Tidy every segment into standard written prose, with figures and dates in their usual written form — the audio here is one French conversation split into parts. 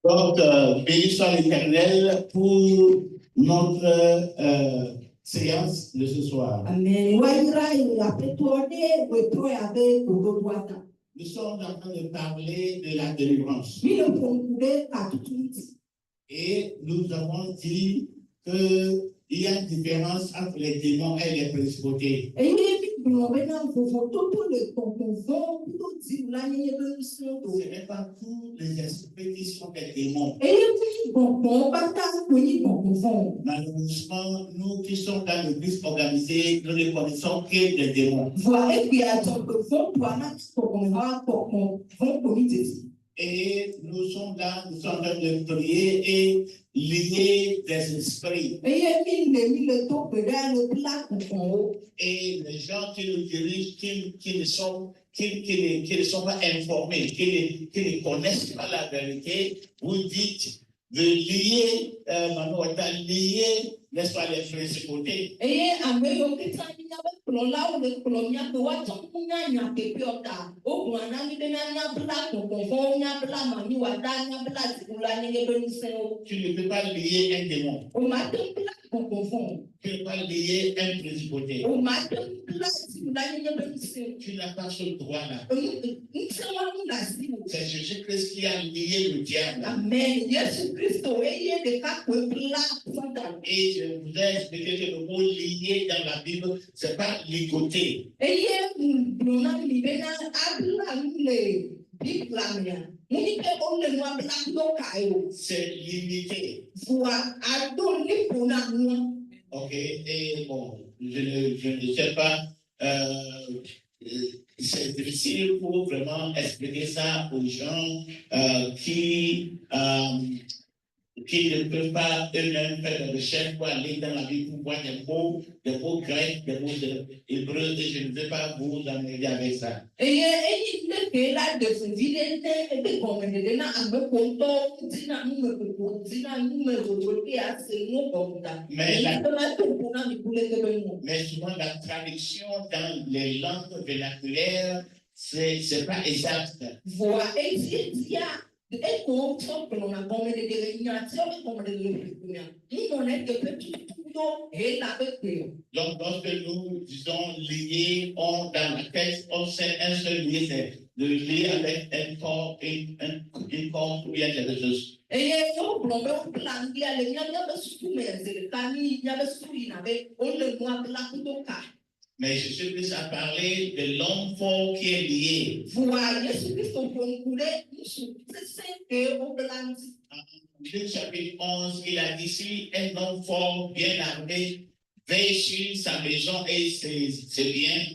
Donc, béni soit l'Éternel pour notre séance de ce soir. Amen. Nous sommes en train de parler de la délivrance. Et nous avons dit qu'il y a une différence entre les démons et les principautés. Ce n'est pas tous les esprits qui sont des démons. Malheureusement, nous qui sommes dans l'église organisée, nous ne connaissons que des démons. Et nous sommes en train de prier et lier des esprits. Et les gens qui nous dirigent, qui ne sont pas informés, qui ne connaissent pas la vérité, vous dites de lier, lier, n'est-ce pas, les principautés. Tu ne peux pas lier un démon. Tu ne peux pas lier un principauté. Tu n'as pas ce droit-là. C'est Jésus-Christ qui a lié le diable. Amen. Et je vous ai expliqué que le mot lié dans la Bible, ce n'est pas ligoter. C'est limité. Ok, et bon, je ne sais pas, c'est difficile pour vraiment expliquer ça aux gens qui ne peuvent pas eux-mêmes faire des recherches pour aller dans la Bible pour voir des mots grecs, des mots hébreux, et je ne vais pas vous amener avec ça. Mais souvent la traduction dans les langues vernaculaires, c'est pas exact. Donc, lorsque nous disons lier, dans la tête, on sait un seul lié, c'est de lier avec un corps, une corde ou bien quelque chose. Mais Jésus-Christ a parlé de l'homme fort qui est lié. Luc chapitre 11, il a dit si un homme fort bien armé veille sur sa maison et ses biens.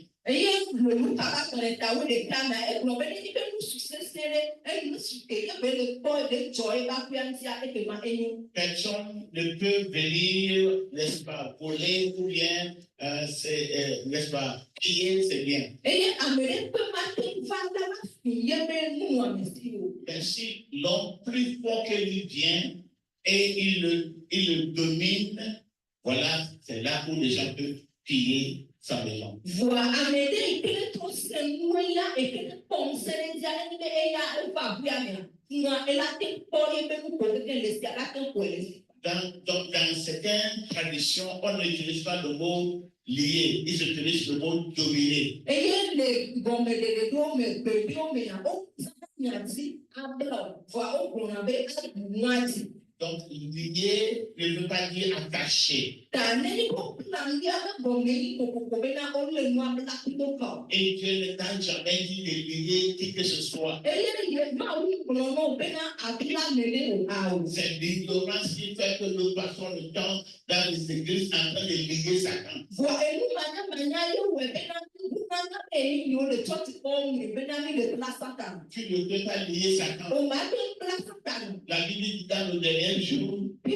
Personne ne peut venir, n'est-ce pas, voler ou bien, n'est-ce pas, piller ses biens. Ainsi, l'homme plus fort que lui vient et il le domine. Voilà, c'est là où les gens peuvent piller sa maison. Dans certaines traditions, on n'utilise pas le mot lié, ils utilisent le mot dominer. Donc, lié ne veut pas dire attaché. Et Dieu ne t'a jamais dit de lier qui que ce soit. C'est l'ignorance qui fait que nous passons le temps dans les églises en train de lier Satan. Tu ne peux pas lier Satan. La Bible dit dans le dernier jour, un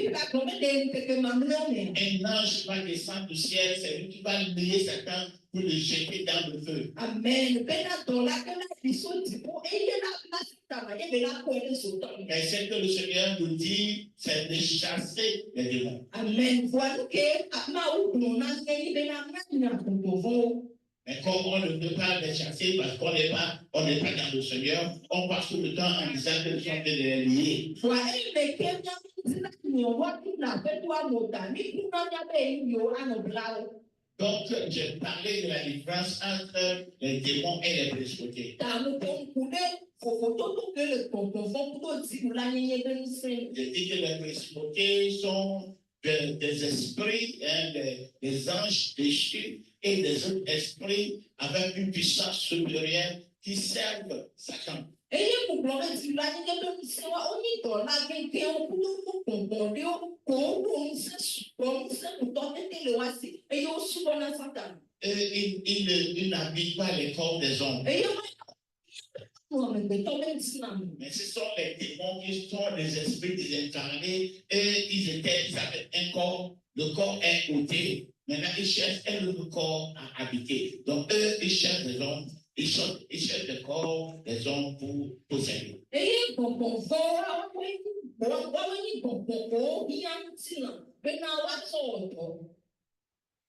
ange va descendre du ciel, c'est lui qui va lier Satan pour le jeter dans le feu. Amen. Mais ce que le Seigneur nous dit, c'est de chasser les démons. Amen. Mais comme on ne peut pas les chasser parce qu'on n'est pas dans le Seigneur, on passe tout le temps en disant que nous sommes des liés. Donc, j'ai parlé de la différence entre les démons et les principautés. J'ai dit que les principautés sont des esprits, hein, des anges déchus et des autres esprits avec une puissance supérieure qui servent Satan. Il n'habite pas les corps des hommes. Mais ce sont les démons qui sont des esprits désincarnés et ils avaient un corps, le corps est ôté. Maintenant, ils cherchent un autre corps à habiter. Donc, eux, ils cherchent des hommes, ils cherchent le corps des hommes pour posséder.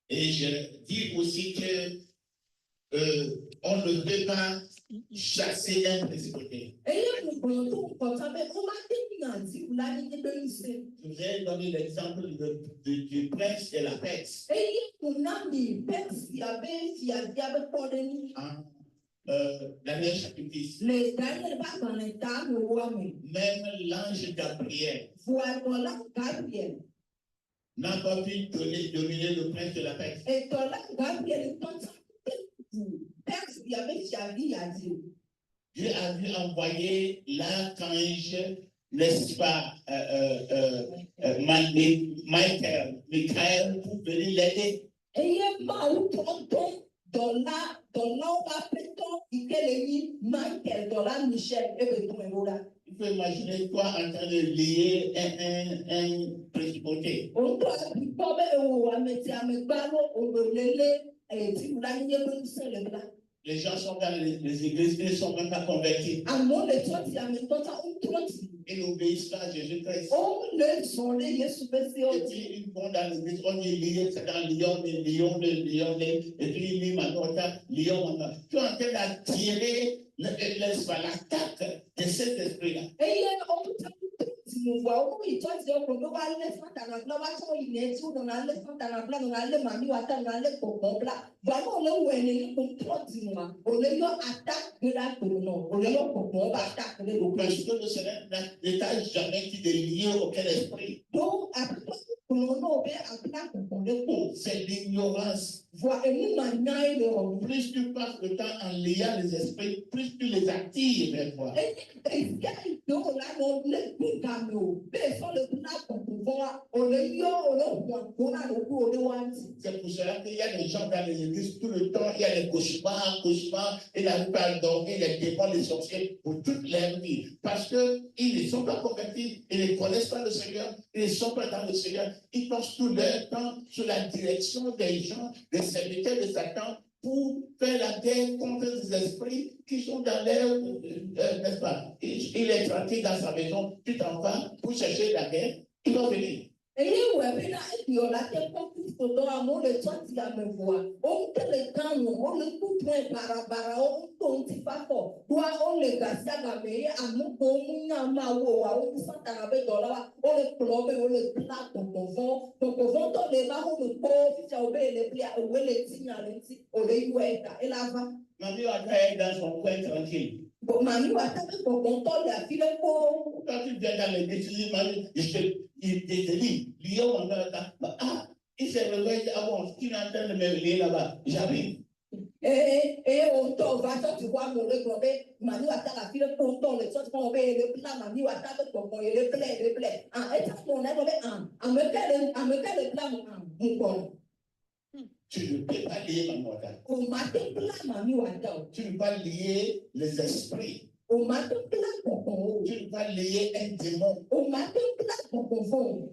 Et je dis aussi que on ne peut pas chasser un principauté. Je vous ai donné l'exemple du prince et la Perse. Daniel chapitre 10. Même l'ange Gabriel n'a pas pu dominer le prince de la Perse. Dieu a dû envoyer l'archange, n'est-ce pas, Michael, pour venir l'aider. Il faut imaginer toi en train de lier un principauté. Les gens sont dans les églises, ils ne sont même pas convertis. Ils n'obéissent pas à Jésus-Christ. Et puis ils vont dans l'église, on est lié, c'est dans Lyon, et puis il dit maintenant, Lyon, tu es en train d'attirer l'attaque de cet esprit-là. Parce que le Seigneur n'a jamais été lié auquel esprit. C'est l'ignorance. Plus tu passes le temps en liant les esprits, plus tu les attires vers toi. C'est pour cela qu'il y a des gens dans les églises tout le temps, il y a des cauchemars, et la plupart pas dormir, les démons, les sorciers pour toute leur vie. Parce qu'ils ne sont pas convertis, ils ne connaissent pas le Seigneur, ils ne sont pas dans le Seigneur. Ils passent tout leur temps sous la direction des gens, des serviteurs de Satan, pour faire la guerre contre les esprits qui sont dans l'air, n'est-ce pas? Il est tranquille dans sa maison, tu t'en vas pour chercher la guerre, il va venir. Mamie va être dans son coin tranquille. Quand tu viens dans l'église, tu dis, Mamie, il te dit, Lyon, il s'est réveillé avant, tu es en train de me réveiller là-bas, j'arrive. On va tu vois mon Manu à ta fille content les autres vont le plat Manu à ta le plaît et ça on a le plat mon tu ne peux pas lier ma mort. Tu ne peux pas lier les esprits. Tu ne peux pas lier un démon.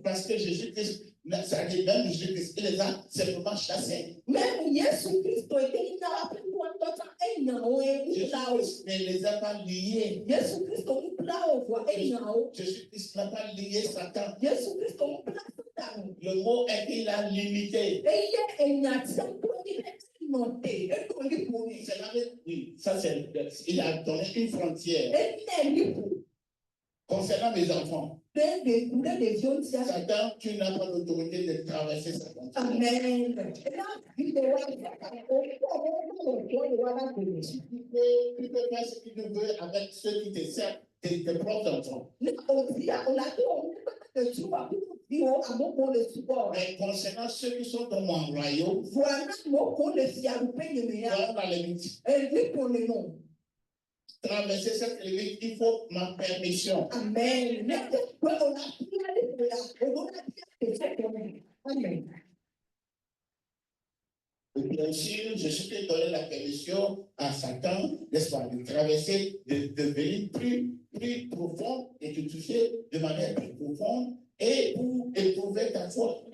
Parce que Jésus-Christ, ça dit même Jésus-Christ, il les a simplement chassés. Même Jésus-Christ ne les a pas liés. Jésus-Christ n'a pas lié Satan. Le mot est qu'il a limité. Oui, ça c'est, il a donné une frontière. Concernant mes enfants, Satan, tu n'as pas l'autorité de traverser sa frontière. Amen. Tu peux faire ce que tu veux avec ceux qui te servent, tes propres enfants. Mais concernant ceux qui sont dans mon royaume, voilà la limite. Traverser cette limite, il faut ma permission. Amen. Amen. Bien sûr, je suis donné la permission à Satan, n'est-ce pas, de traverser, de devenir plus profond et de toucher de manière plus profonde et pour éprouver ta foi.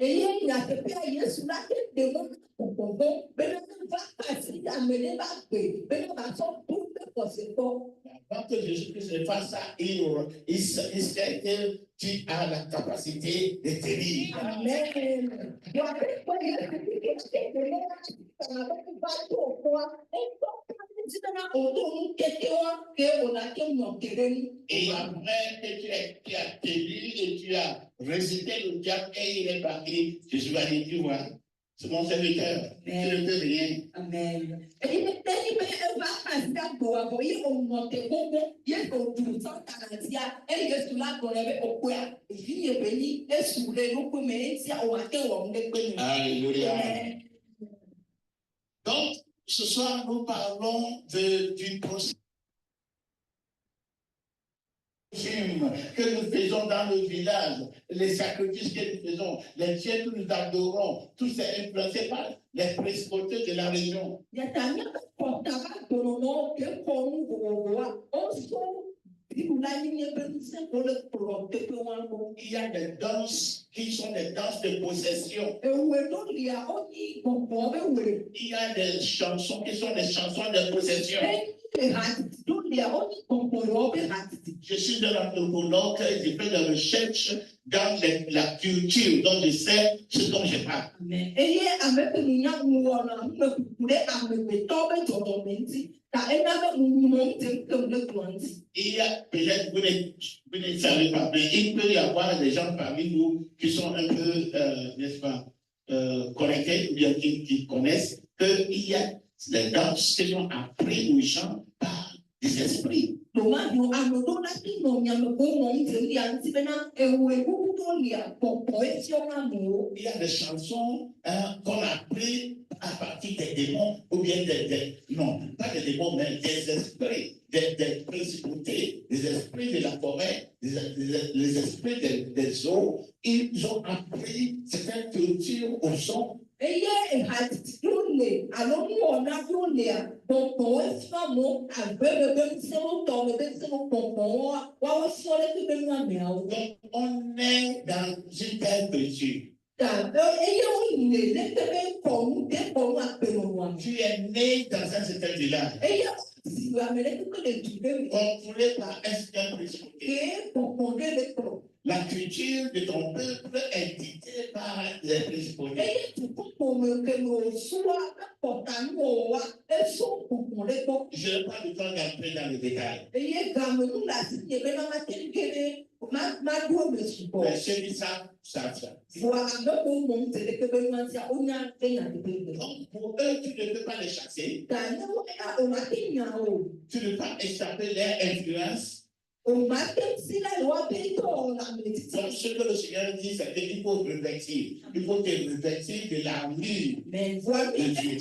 Avant que Jésus-Christ fasse ça, il sait que tu as la capacité de tenir. Amen. Et après que tu as tenu et tu as résisté le diable et il est parti, Jésus va dire, tu vois, c'est mon serviteur, tu ne peux rien. Amen. Alléluia. Donc, ce soir, nous parlons d'une procédure que nous faisons dans le village, les sacrifices que nous faisons, les dieux que nous adorons, tout ça est influencé par les principautés de la région. Il y a des danses qui sont des danses de possession. Il y a des chansons qui sont des chansons de possession. Je suis un anthropologue et je fais de la recherche dans la culture, donc je sais ce dont je parle. Il y a peut-être, vous ne savez pas, mais il peut y avoir des gens parmi vous qui sont un peu, n'est-ce pas, connectés ou bien qui connaissent qu'il y a des danses qui sont apprises aux gens par des esprits. Il y a des chansons qu'on a apprises à partir des démons ou bien non, pas des démons, mais des esprits, des principautés, des esprits de la forêt, les esprits des eaux. Ils ont appris certaines cultures au son. Donc, on est dans une telle culture. Tu es né dans un certain village. Contrôlé par un certain principauté. La culture de ton peuple est dictée par les principautés. Je n'ai pas le temps d'entrer dans le détail. Mais ceux qui savent ça. Donc, pour eux, tu ne peux pas les chasser. Tu ne peux pas échapper leur influence. Donc, ce que le Seigneur dit, c'est qu'il faut revêtir. Il faut te revêtir de l'armure de Dieu.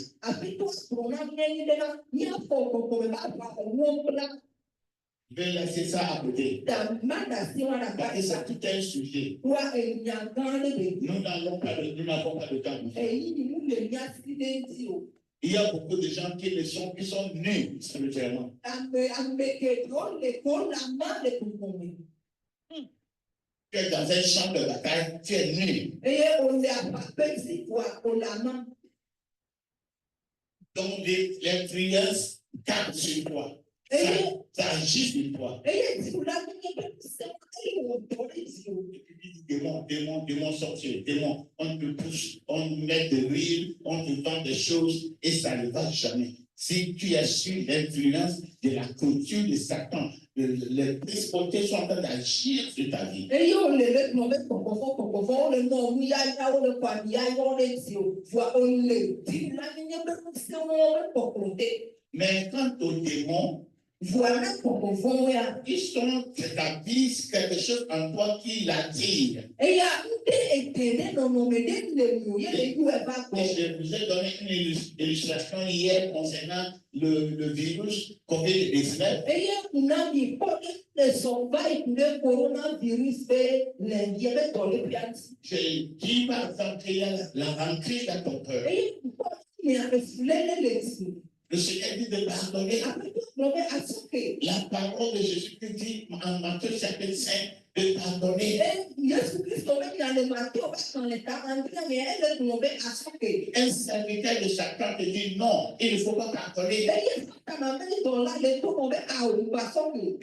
Je vais laisser ça à côté. Parce que c'est tout un sujet. Nous n'avons pas de temps. Il y a beaucoup de gens qui sont nus spirituellement. Tu es dans un champ de bataille, tu es nu. Donc, l'influence capte sur toi. Ça agit sur toi. Démon sortir, démon, on te pousse, on met de l'huile, on te vend des choses et ça ne va jamais. Si tu es sous l'influence de la culture de Satan, les principautés sont en train d'agir sur ta vie. Mais quant aux démons, ils établissent quelque chose en toi qui l'attire. Et je vous ai donné une illustration hier concernant le virus COVID-19. Je dis par exemple qu'il y a la rentrée dans ton cœur. Le Seigneur dit de pardonner. La parole de Jésus-Christ dit en Matthieu chapitre 5 de pardonner. Un serviteur de Satan te dit non, il ne faut pas pardonner.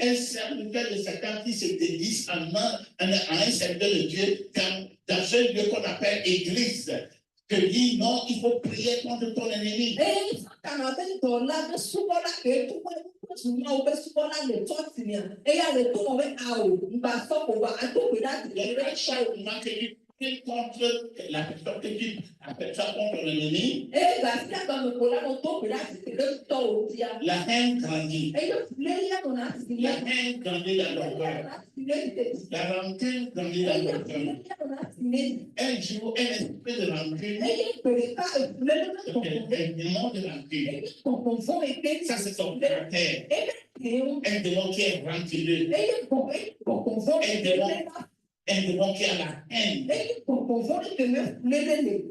Un serviteur de Satan qui se déguise en un serviteur de Dieu dans un lieu qu'on appelle église. Que dit non, il faut prier contre ton ennemi. Contre la personne qui appelle ça contre l'ennemi. La haine grandit. La haine grandit dans ton cœur. La rancune grandit dans ton cœur. Un jour, un esprit de rancune. Un démon de rancune. Ça, c'est ton caractère. Un démon qui est rancuneux. Un démon qui a la haine.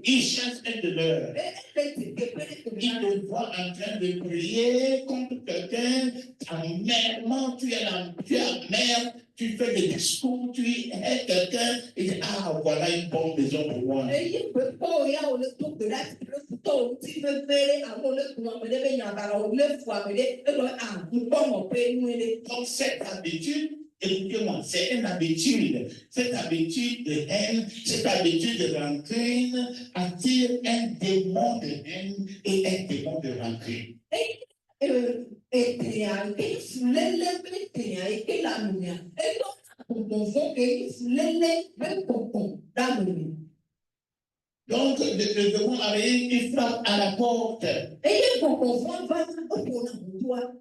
Il cherche un demeure. Il te voit en train de prier contre quelqu'un. Amèrement, tu es amer, tu fais des discours, tu es quelqu'un. Et dit, ah, voilà une bonne maison pour moi. Donc, cette habitude, écoutez-moi, c'est une habitude. Cette habitude de haine, cette habitude de rancune attire un démon de haine et un démon de rancune. Donc, le démon arrive, il frappe à la porte. De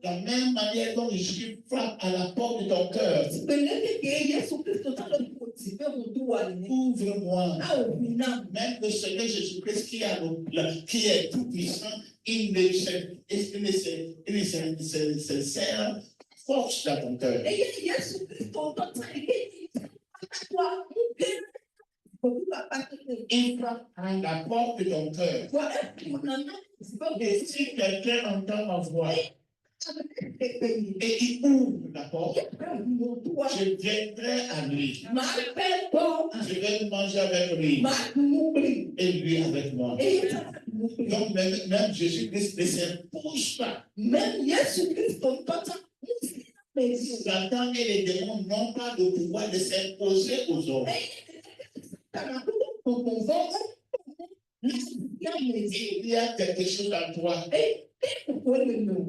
la même manière dont Jésus frappe à la porte de ton cœur. Ouvre-moi. Même le Seigneur Jésus-Christ qui est tout puissant, il ne se sert force dans ton cœur. Il frappe à la porte de ton cœur. Et si quelqu'un entend ma voix et il ouvre la porte, je viendrai à lui. Je vais manger avec lui et lui avec moi. Donc même Jésus-Christ ne s'impose pas. Satan et les démons n'ont pas le pouvoir de s'imposer aux hommes. Il y a quelque chose en toi.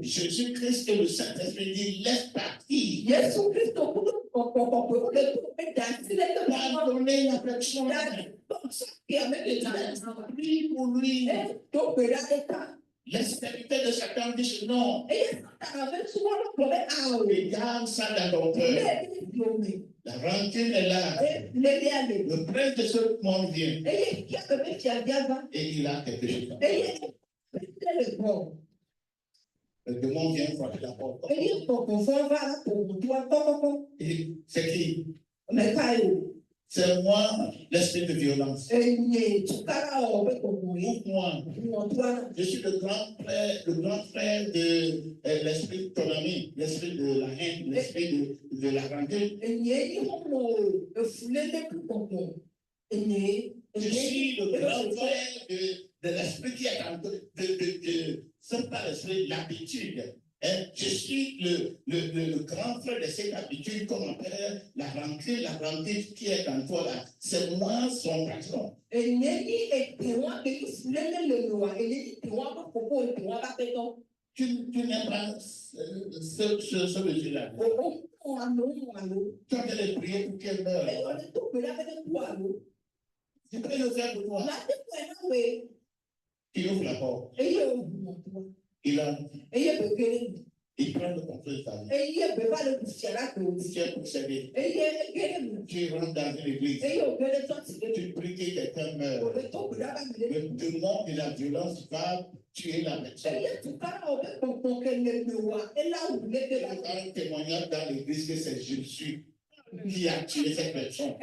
Jésus-Christ et le Saint-Esprit dit laisse partir. Pardonnez la personne. Prie pour lui. Les serviteurs de Satan disent non. Et garde ça dans ton cœur. La rancune est là. Le prince de ce monde vient. Et il a quelque chose. Le démon vient frapper la porte. Et c'est qui? C'est moi, l'esprit de violence. Ouvre-moi. Je suis le grand frère de l'esprit de ton ami, l'esprit de la haine, l'esprit de la rancune. Je suis le grand frère de l'esprit qui est en train de c'est pas l'esprit, l'habitude. Hein, je suis le grand frère de cette habitude qu'on appelle la rentrée qui est en toi là. C'est moi son patron. Tu n'aimes pas ce monsieur-là. Tu as de le prier pour qu'elle meure. Tu peux le faire pour toi. Il ouvre la porte. Il entre. Il prend le contrôle de ta vie. Tu es possédé. Tu rentres dans une église. Tu pries que quelqu'un meure. Le démon de la violence va tuer la personne. Il y a un témoignage dans l'église que c'est Jésus qui a tué cette personne.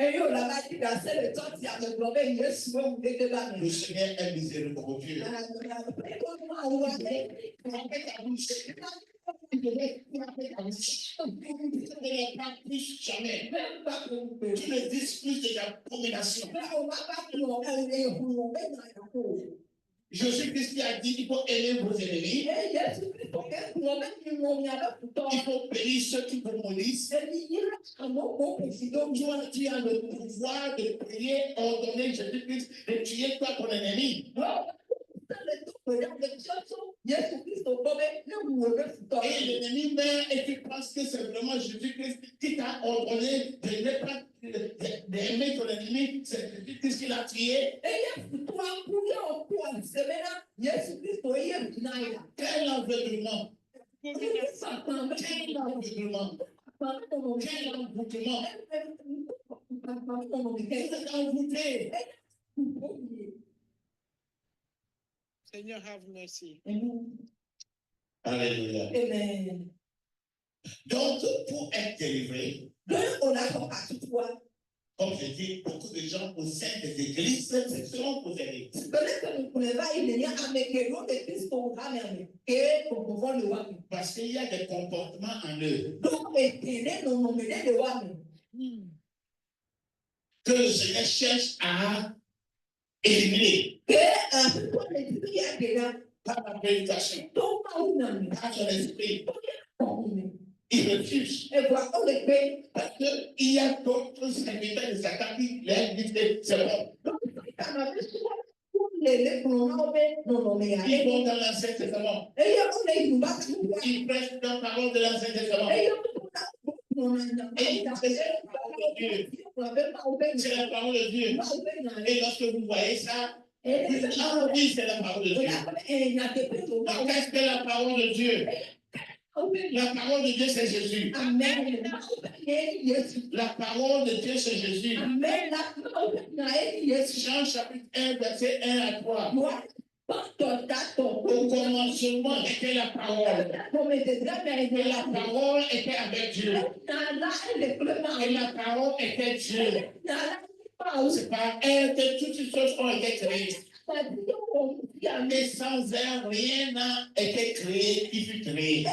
Le Seigneur est miséricordieux. Tu ne parles plus jamais. Tu ne dis plus de l'abomination. Jésus-Christ a dit qu'il faut aimer vos ennemis. Il faut bénir ceux qui vous maudissent. Toi, tu as le pouvoir de prier, ordonner Jésus-Christ de tuer toi ton ennemi. Et l'ennemi meurt et tu penses que c'est vraiment Jésus-Christ qui t'a ordonné d'aimer ton ennemi. C'est Jésus-Christ qui l'a tué. Quel enveloppement! Quel enveloppement! Quel envoûtement! Vous êtes envoûté. Seigneur, have mercy. Alléluia. Amen. Donc, pour être délivré, comme je dis, beaucoup de gens au sein des églises seront possédés. Parce qu'il y a des comportements en eux que le Seigneur cherche à éliminer par la prédication, par son esprit. Il refuse. Parce qu'il y a d'autres serviteurs de Satan qui leur disent que c'est bon. Ils vont dans l'Ancien Testament. Ils prêchent la parole de l'Ancien Testament. Et ils prêchent la parole de Dieu. C'est la parole de Dieu. Et lorsque vous voyez ça, vous dites, ah oui, c'est la parole de Dieu. Donc, qu'est-ce que la parole de Dieu? La parole de Dieu, c'est Jésus. Amen. La parole de Dieu, c'est Jésus. Amen. Jean chapitre 1, verset 1 à 3. Au commencement était la parole. Et la parole était avec Dieu. Et la parole était Dieu. C'est par elle que toutes les choses ont été créées. Et sans elle, rien n'a été créé qui fut créé.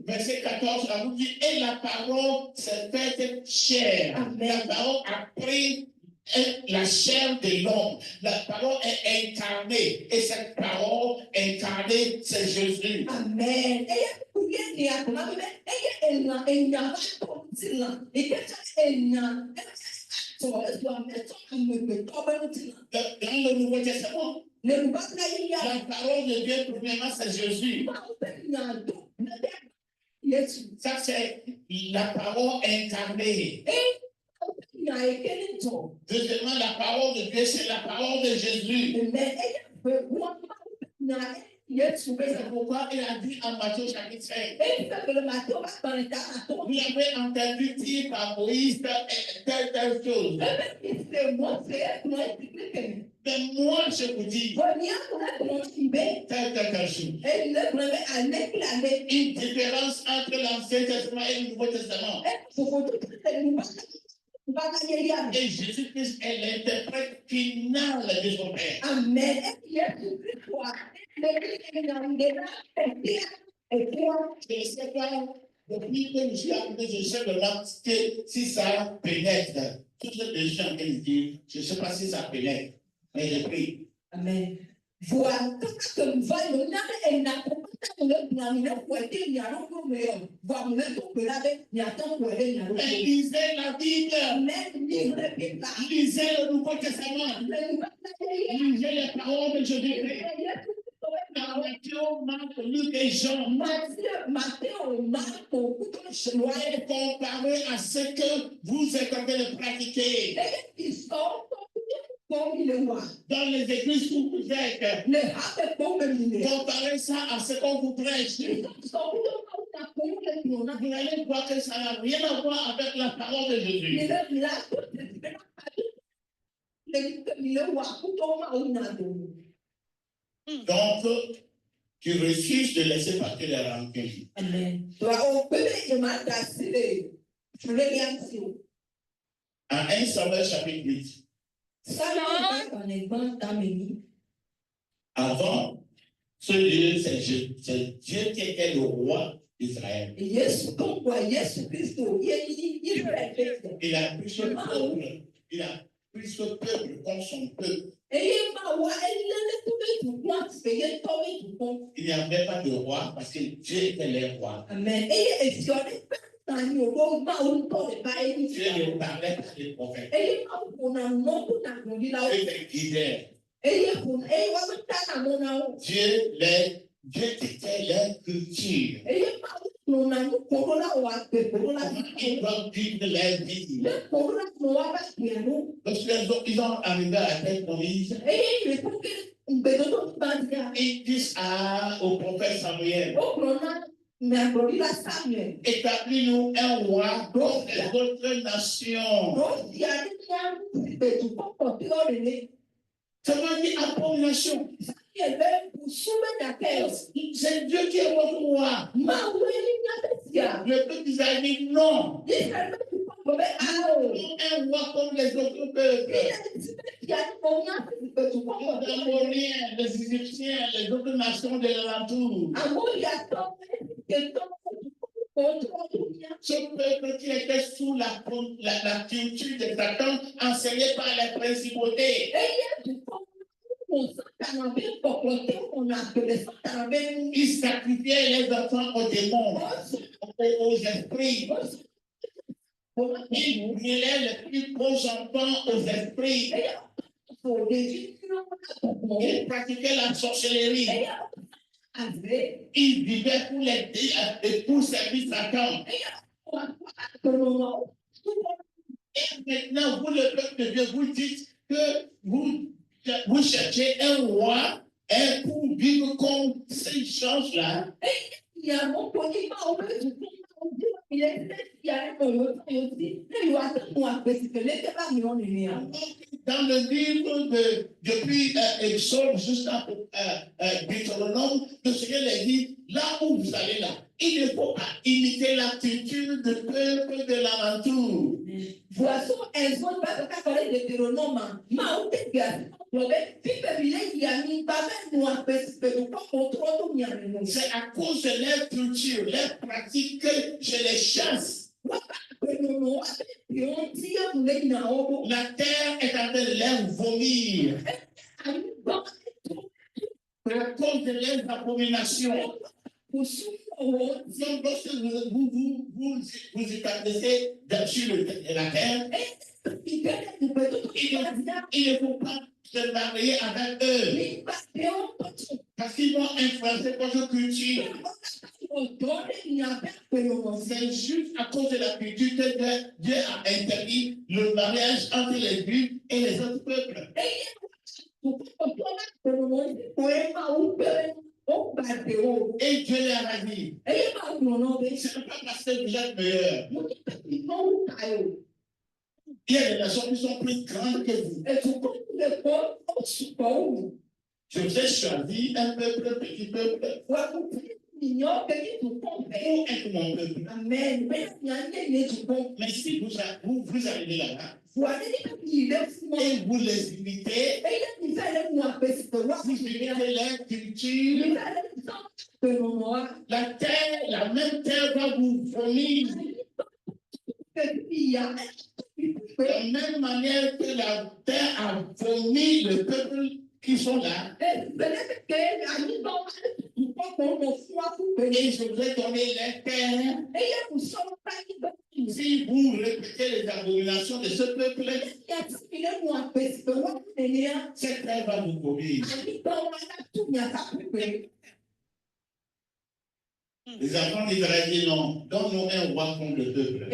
Verset 14, ça vous dit, et la parole s'est faite chair. La parole a pris la chair de l'homme. La parole est incarnée. Et cette parole incarnée, c'est Jésus. Amen. Dans le Nouveau Testament, la parole de Dieu, premièrement, c'est Jésus. Ça, c'est la parole incarnée. Deuxièmement, la parole de Dieu, c'est la parole de Jésus. C'est pourquoi il a dit en Matthieu chapitre 5. Vous avez entendu dire par Moïse telle chose. Mais moi, je vous dis telle chose. Une différence entre l'Ancien Testament et le Nouveau Testament. Et Jésus-Christ est l'interprète final de son Père. Amen. Je ne sais pas, depuis que je suis arrivé, je sais vraiment que si ça pénètre, toutes les gens qui disent, je ne sais pas si ça pénètre, mais je prie. Amen. Voilà, comme va le nana et n'a pas le n'a pas été n'y a pas de voir le tout que là n'y a tant que elle n'y a Mais lisez la Bible. même livre de Bible. Lisez le Nouveau Testament. Lisez les paroles de Jésus-Christ. Dans Matthieu, Marc, Luc et Jean. Matthieu, Marc, Comparé à ce que vous êtes en train de pratiquer. ils sont comme il est moi. Dans les églises où vous êtes. Le rap pour me miner. Comparez ça à ce qu'on vous prêche. Vous allez voir que ça n'a rien à voir avec la parole de Jésus. Donc, tu refuses de laisser partir les rancunes. Amen. En 1 Samuel chapitre 8. Avant, ce Dieu, c'est Dieu qui était le roi d'Israël. Il a pris ce peuple, il a pris ce peuple comme son peuple. Il n'y avait pas de roi parce que Dieu était le roi. Amen. Dieu ne parlait pas des prophètes. Dieu les guidait. Dieu était leur culture. Ils doivent vivre leur vie. Lorsqu'ils ont arrivé à la tête Moïse, ils disent au prophète Samuel, établis-nous un roi comme les autres nations. Ça veut dire abomination. C'est Dieu qui est votre roi. Le peuple d'Israël dit non. Un roi comme les autres peuples. Les Amoriens, les Égyptiens, les autres nations de l'alentour. Ce peuple qui était sous la culture de Satan, enseigné par les principautés. Ils sacrifiaient les enfants aux démons, aux esprits. Ils brûlaient les plus beaux enfants aux esprits. Ils pratiquaient la sorcellerie. Ils vivaient pour servir Satan. Et maintenant, vous, le peuple de Dieu, vous dites que vous cherchez un roi pour vivre comme ces choses-là. Dans le livre depuis Exode jusqu'à Deutéronome, le Seigneur les dit, là où vous allez là, il ne faut pas imiter la culture du peuple de l'alentour. Voici un son pas de parler de Deutéronome. C'est à cause de leur culture, leur pratique que je les chasse. La terre est en train de les vomir. À cause de leurs abominations. Donc, lorsque vous établissez sur la terre, il ne faut pas se marier avec eux. Parce qu'ils vont influencer votre culture. C'est juste à cause de la culture que Dieu a interdit le mariage entre les Juifs et les autres peuples. Et Dieu leur a dit, ce n'est pas parce que vous êtes meilleurs. Il y a des nations qui sont plus grandes que vous. Je vous ai choisi un peuple, petit peuple. Pour être mon peuple. Amen. Mais si vous arrivez là-bas, et vous les imitez, vous imitez leur culture, la même terre va vous vomir. De la même manière que la terre a vomi le peuple qui sont là. Et je voudrais donner les terres. Si vous répétez les abominations de ce peuple, cette terre va vous courir. Les enfants d'Israël disent non, donne-nous un roi contre le peuple.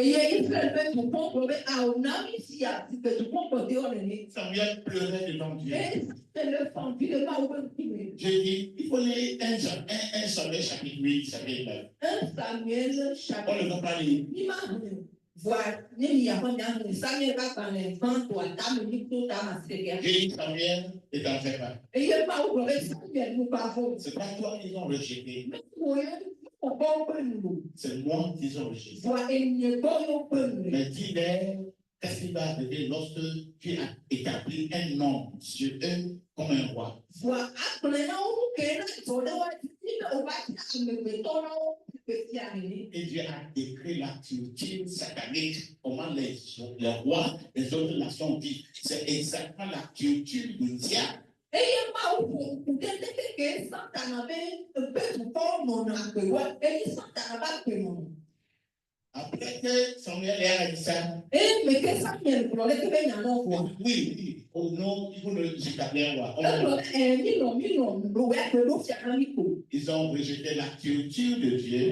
Samuel pleurait devant Dieu. J'ai dit, il faut lire 1 Samuel chapitre 8, chapitre 9. On ne va pas lire. J'ai dit Samuel est en fait pas. C'est pas toi qu'ils ont rejeté. C'est moi qu'ils ont rejeté. Mais dis-leur, qu'est-ce qui va arriver lorsque tu as établi un nom sur eux comme un roi? Et Dieu a décrit la culture satanique, comment les rois, les autres nations disent. C'est exactement la culture du diable. Après que Samuel a dit ça, oui, au nom, il faut le établir un roi. Ils ont rejeté la culture de Dieu.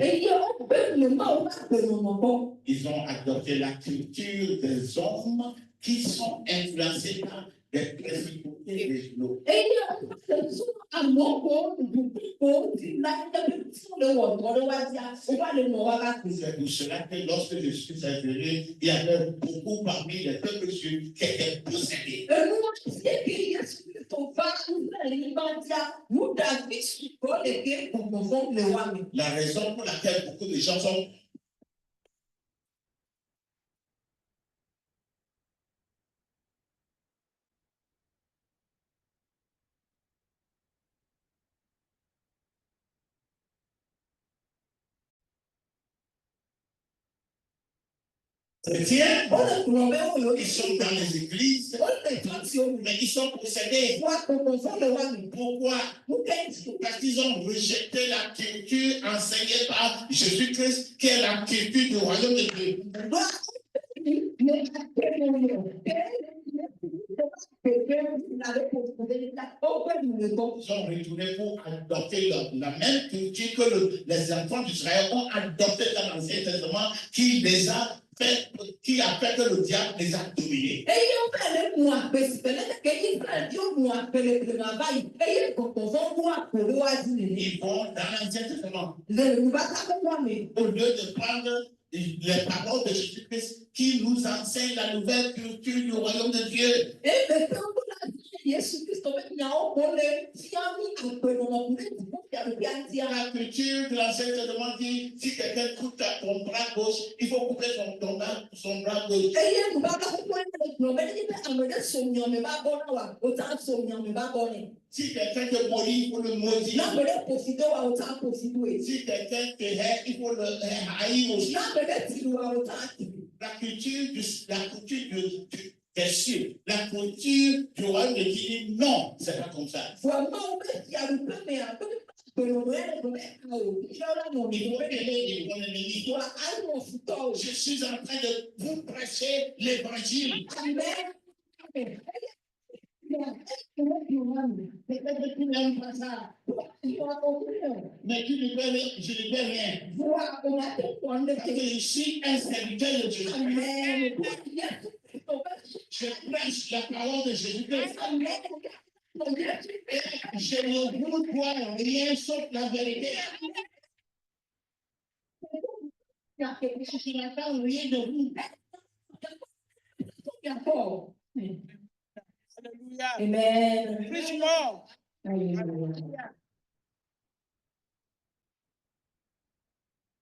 Ils ont adopté la culture des hommes qui sont influencés par des principautés régionaux. C'est pour cela que lorsque je suis arrivé, il y avait beaucoup parmi les peuples juifs qui étaient possédés. La raison pour laquelle beaucoup de gens sont chrétiens, ils sont dans les églises, mais ils sont possédés. Pourquoi? Parce qu'ils ont rejeté la culture enseignée par Jésus-Christ, qui est la culture du royaume de Dieu. Ils sont retournés pour adopter la même culture que les enfants d'Israël ont adopté dans l'Ancien Testament, qui a fait que le diable les a dominés. Ils vont dans l'Ancien Testament. Au lieu de prendre les paroles de Jésus-Christ qui nous enseignent la nouvelle culture du royaume de Dieu. La culture de l'Ancien Testament dit si quelqu'un coupe ton bras gauche, il faut couper son bras gauche. Si quelqu'un te maudit, il faut le maudire. Si quelqu'un te hait, il faut le haïr aussi. La culture des cieux, la culture du royaume de Dieu, non, c'est pas comme ça. Il faut aimer mon ennemi. Je suis en train de vous prêcher l'évangile. Peut-être que tu n'aimes pas ça. Mais je ne fais rien. Parce que je suis un serviteur de Dieu. Je prêche la parole de Jésus-Christ. Je ne vous dois rien sauf la vérité. Je n'attends rien de vous. Alléluia. Amen. Preach more. Alléluia.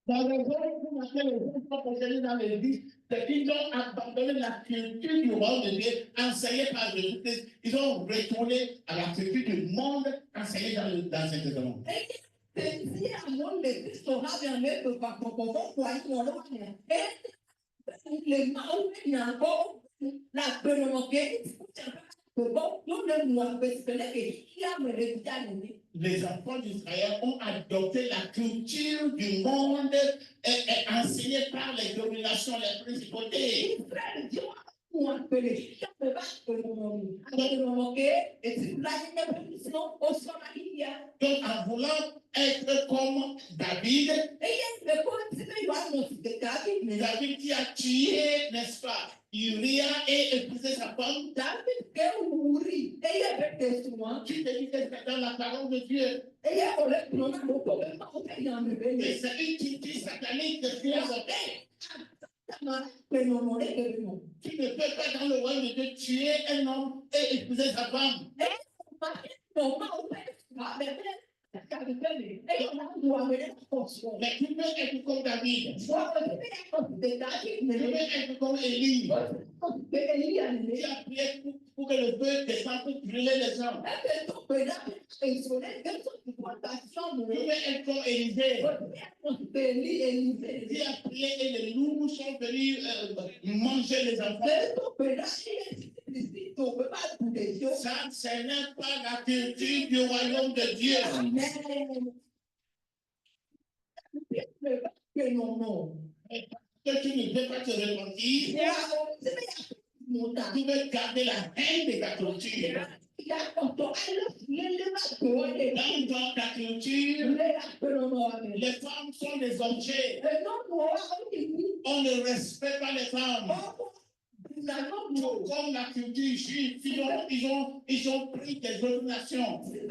Dans les zones pour laquelle les gens sont possédés dans l'église, c'est qu'ils ont abandonné la culture du royaume de Dieu enseignée par Jésus-Christ. Ils ont retourné à la culture du monde enseignée dans l'Ancien Testament. Les enfants d'Israël ont adopté la culture du monde enseignée par les dominations, les principautés. Donc, en voulant être comme David, David qui a tué, n'est-ce pas, Uria et épousé sa femme, qui te dit que c'est dans la parole de Dieu. Et c'est une culture satanique que Dieu a adoptée. Tu ne peux pas dans le royaume de Dieu tuer un homme et épouser sa femme. Mais tu peux être comme David. Tu peux être comme Élie. Tu as prié pour que le feu descende pour brûler les gens. Tu peux être comme Élisée. Tu as prié et les loups sont venus manger les enfants. Ça, ce n'est pas la culture du royaume de Dieu. Que tu ne peux pas te repentir, tu veux garder la haine de ta culture. Dans ta culture, les femmes sont des objets. On ne respecte pas les femmes. Comme la culture juive, ils ont pris des autres nations. Même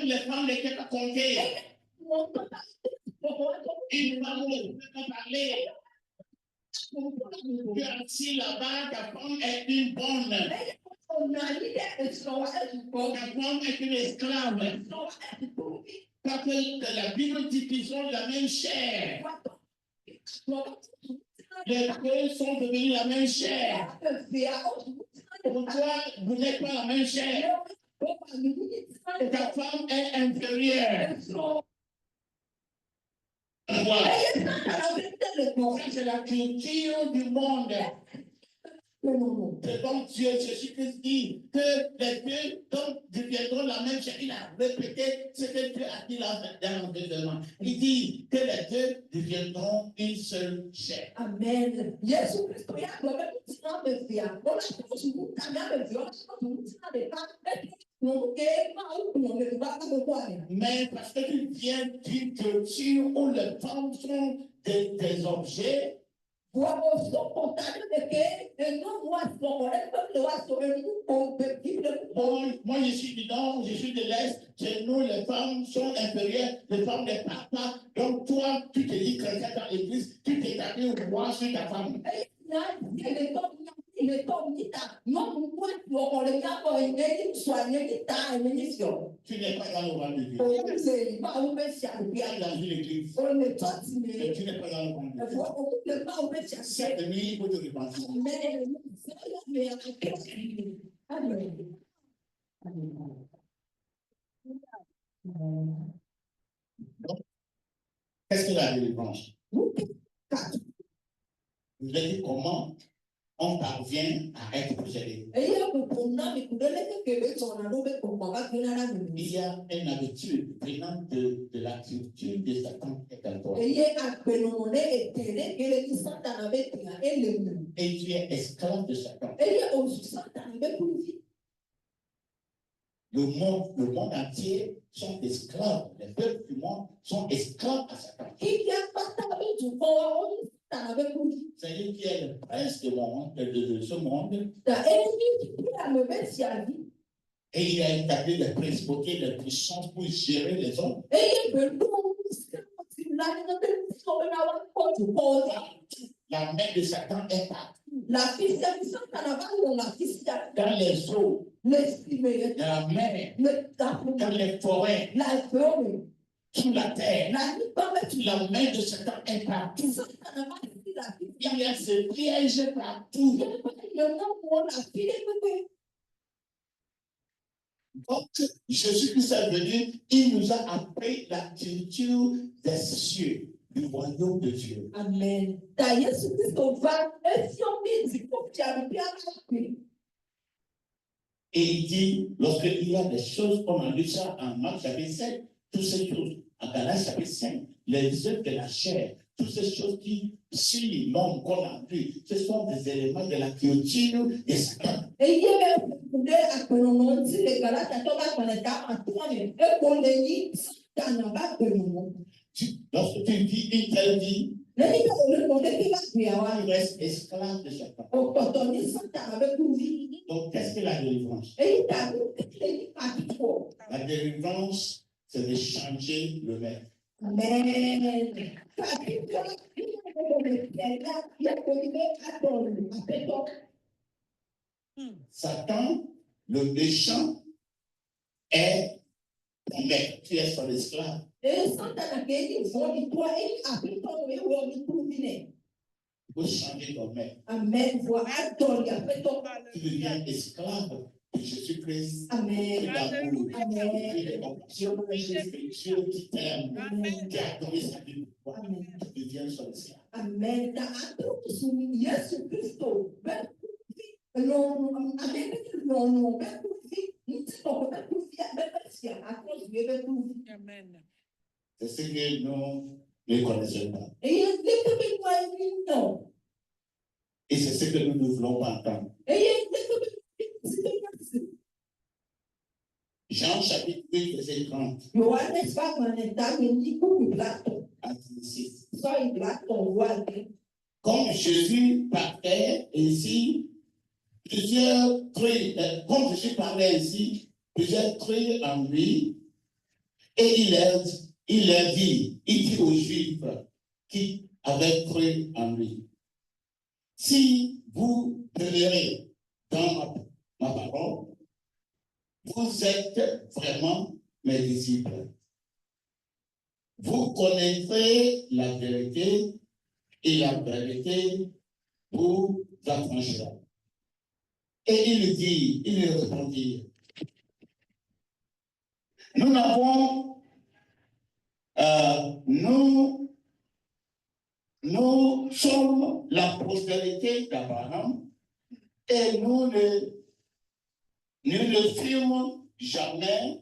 les femmes n'étaient pas comptées. Une femme ne peut pas parler. Tu as assis là-bas, ta femme est une bonne. Ta femme est une esclave. Parce que la Bible dit qu'ils ont la même chair. Les deux sont devenus la même chair. Pour toi, vous n'êtes pas la même chair. Ta femme est inférieure. Voilà. C'est la culture du monde. Donc Dieu, Jésus-Christ dit que les deux deviendront la même chair. Il a répété ce que Dieu a dit là dans l'enseignement. Il dit que les deux deviendront une seule chair. Amen. Mais parce que tu viens d'une culture où les femmes sont des objets, moi je suis du nord, je suis de l'est, chez nous les femmes sont inférieures, les femmes ne parlent pas. Donc toi, tu te dis chrétien dans l'église, tu t'établis au roi sur ta femme. Tu n'es pas dans le royaume de Dieu. Tu es dans une église. Et tu n'es pas dans le royaume de Dieu. Cette nuit, il faut te repentir. Qu'est-ce que la délivrance? Vous avez dit comment on parvient à être possédé. Il y a une habitude venant de la culture de Satan et de toi. Et tu es esclave de Satan. Le monde entier sont esclaves. Les peuples du monde sont esclaves à Satan. C'est lui qui est le prince de ce monde. Et il a établi les principautés, les puissances pour gérer les hommes. La main de Satan est partout. Dans les eaux, dans la mer, dans les forêts, sous la terre, la main de Satan est partout. Il y a ce piège partout. Donc, Jésus-Christ est venu, il nous a appris la culture des cieux. du royaume de Dieu. Amen. Ta Yesu Kristo va efiɔmi dziƒo fiaɖuƒea akpe. Et il dit, lorsqu'il y a des choses, comme on dit ça en Marc chapitre 7, toutes ces choses, en Galates chapitre 5, les œuvres de la chair, toutes ces choses qui suivent l'homme qu'on a vu, ce sont des éléments de la culture de Satan. Eye ɖe agbenɔnɔ ŋuti le Galatatɔ ƒe agbalẽta atɔa me, eko le nyi Satana ƒe agbenɔnɔ. Lorsque tu vis une telle vie, Nenyi be wòle nɔ ɖe ƒe agbeawoa, tu restes esclave de Satan. wòtɔtɔ nyi Satana ƒe kluvi. Donc, qu'est-ce que la délivrance? Eyi ta nu le nyi atɔ. La délivrance, c'est de changer le maître. Amen. Fafitɔ le fiɛla yakoli be atɔ le aƒetɔ. Satan, le méchant, est ton maître. Tu es son esclave. Eye Satana ke eyi vɔ̃ɖi toa eyi aƒetɔ le ewɔ mi kluvi nɛ. Il faut changer ton maître. Amen. Vɔ atɔ li aƒetɔ. Tu deviens esclave de Jésus-Christ. Amen. De l'amour. Amen. Et de compassion. Dieu qui t'aime, qui a donné sa vie pour toi. Tu deviens son esclave. Amen. Ta atɔ kusu Yesu Kristo bɛ kuvi lɔnu ame bɛ lɔnu bɛ kuvi ŋutitɔ bɛ kuvi bɛ fia akɔsu ye bɛ kuvi. Amen. C'est ce que nous ne connaissons pas. Eye leke bɛ nua yi nɔ. Et c'est ce que nous ne voulons pas entendre. Eye leke bɛ si bɛ kasi. Jean chapitre 8, verset 30 Yohanes ƒe agbalẽta me nyi kuku blatɔ. à 36. Sɔyi blatɔ wa ke. Comme Jésus partait ainsi, comme Jésus parlait ainsi, plusieurs crurent en lui, et il dit aux Juifs qui avaient cru en lui, si vous demeurez dans ma parole, vous êtes vraiment mes disciples. Vous connaîtrez la vérité et la vérité vous affranchira. Et il répondit, nous sommes la postérité d'Abraham et nous ne fûmes jamais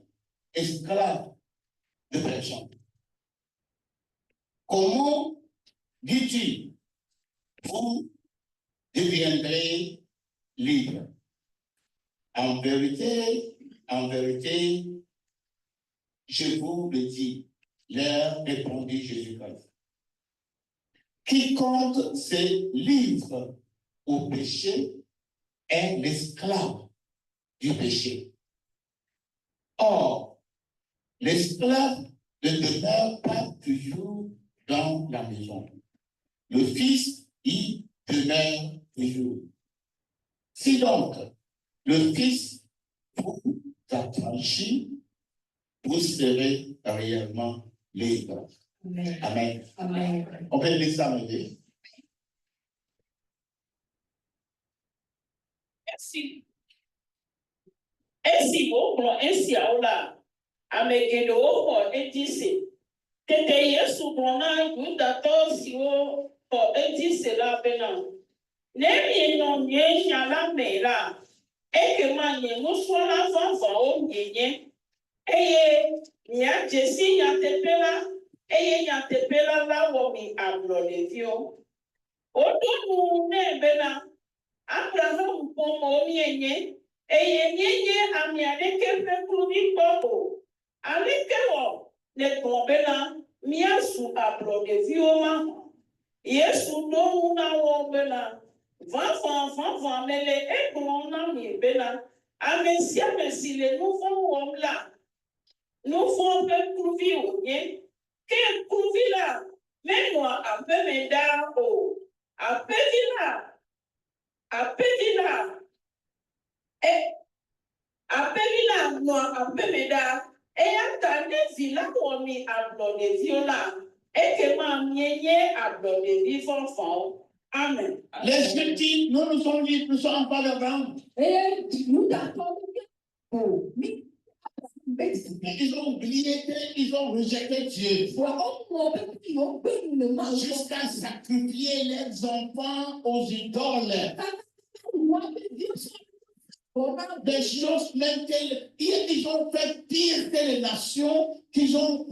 esclaves de personne. Comment dis-tu, vous deviendrez libres? En vérité, je vous le dis, leur répondit Jésus-Christ. Quiconque se livre au péché est l'esclave du péché. Or, l'esclave ne demeure pas toujours dans la maison. Le Fils y demeure toujours. Si donc le Fils vous affranchit, vous serez réellement libre. Amen. Amen. Amen. On peut l'examiner. Merci. Esi okporo esi aula amegede okporo etisi tete Yesu bona gudato siwo o etisi la bena nemi no nye nyala mera eke manye muswala fanfa o nyenye eye nya jesi nya tepela la wo mi ablo levio odonu ne bena Abraham pomo mienye eye nyenye amiadeke fekuni popo alikewo ne tombena miasu ablo levio ma Yesu no na wo bena va mele ekon na mi bena amesia mesile nouveau homme là nous font peu prouver ou bien que prouver là mais moi un peu méda o un peu villa et un peu villa moi un peu méda et attendez villa pour mi abonner viola et que ma mienye abonner vivant fond. Amen. Les scriptures, nous sommes libres, nous sommes pas d'Abraham. Eye nous t'attendons. Oh, mi Ils ont oublié qu'ils ont rejeté Dieu. Jusqu'à sacrifier leurs enfants aux idoles. Des choses même qu'ils ont fait pire que les nations qu'ils ont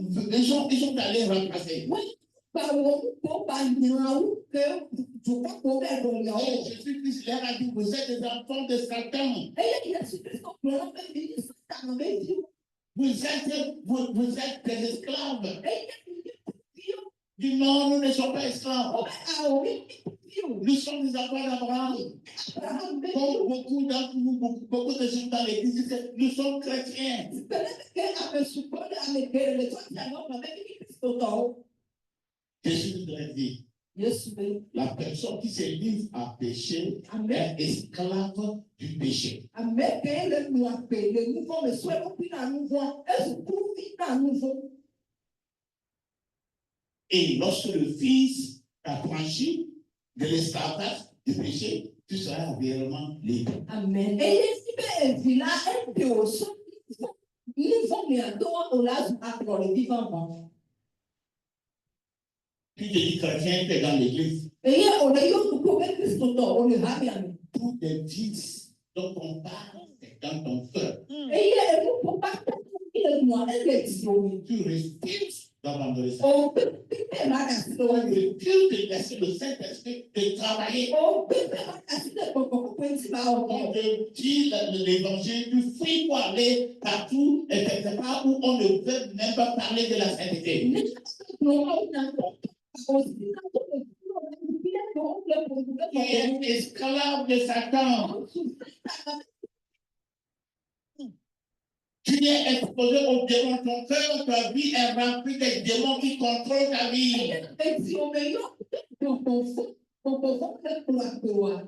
allé remplacer. Jésus-Christ leur a dit, vous êtes des enfants de Satan. Vous êtes des esclaves. Du non, nous ne sommes pas esclaves. Nous sommes des enfants d'Abraham. Comme beaucoup d'entre nous, beaucoup de gens dans l'église disent, nous sommes chrétiens. Jésus nous a dit, la personne qui se livre à pécher est esclave du péché. Et lorsque le Fils a franchi de l'esclavage du péché, tu seras réellement libre. Amen. Tu te dis chrétien, tu es dans l'église. Tous les vices dont on parle, c'est dans ton cœur. Tu refuses d'abandonner ça. Tu refuses de laisser le Saint-Esprit te travailler. On te dit l'évangile, tu fuis pour aller partout et quelque part où on ne veut même pas parler de la sainteté. Tu es esclave de Satan. Tu es exposé aux démons. Ton cœur, ta vie est remplie des démons qui contrôlent ta vie.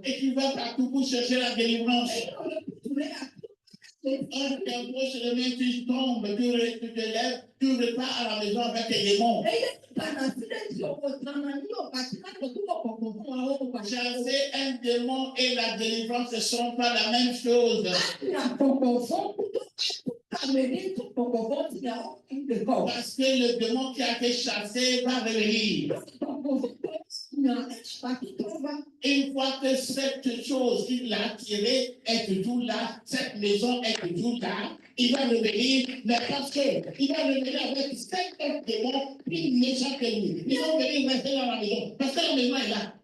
Et tu vas partout pour chercher la délivrance. Un tempo sur le main, tu tombes, tu te lèves, tu repars à la maison avec tes démons. Chasser un démon et la délivrance ne sont pas la même chose. Parce que le démon qui a été chassé va revenir. Une fois que cette chose qu'il a attirée est toujours là, cette maison est toujours là, il va revenir, mais parce qu'il va revenir avec 5 autres démons plus méchants que lui. Ils vont venir rester dans la maison, parce que la maison est là.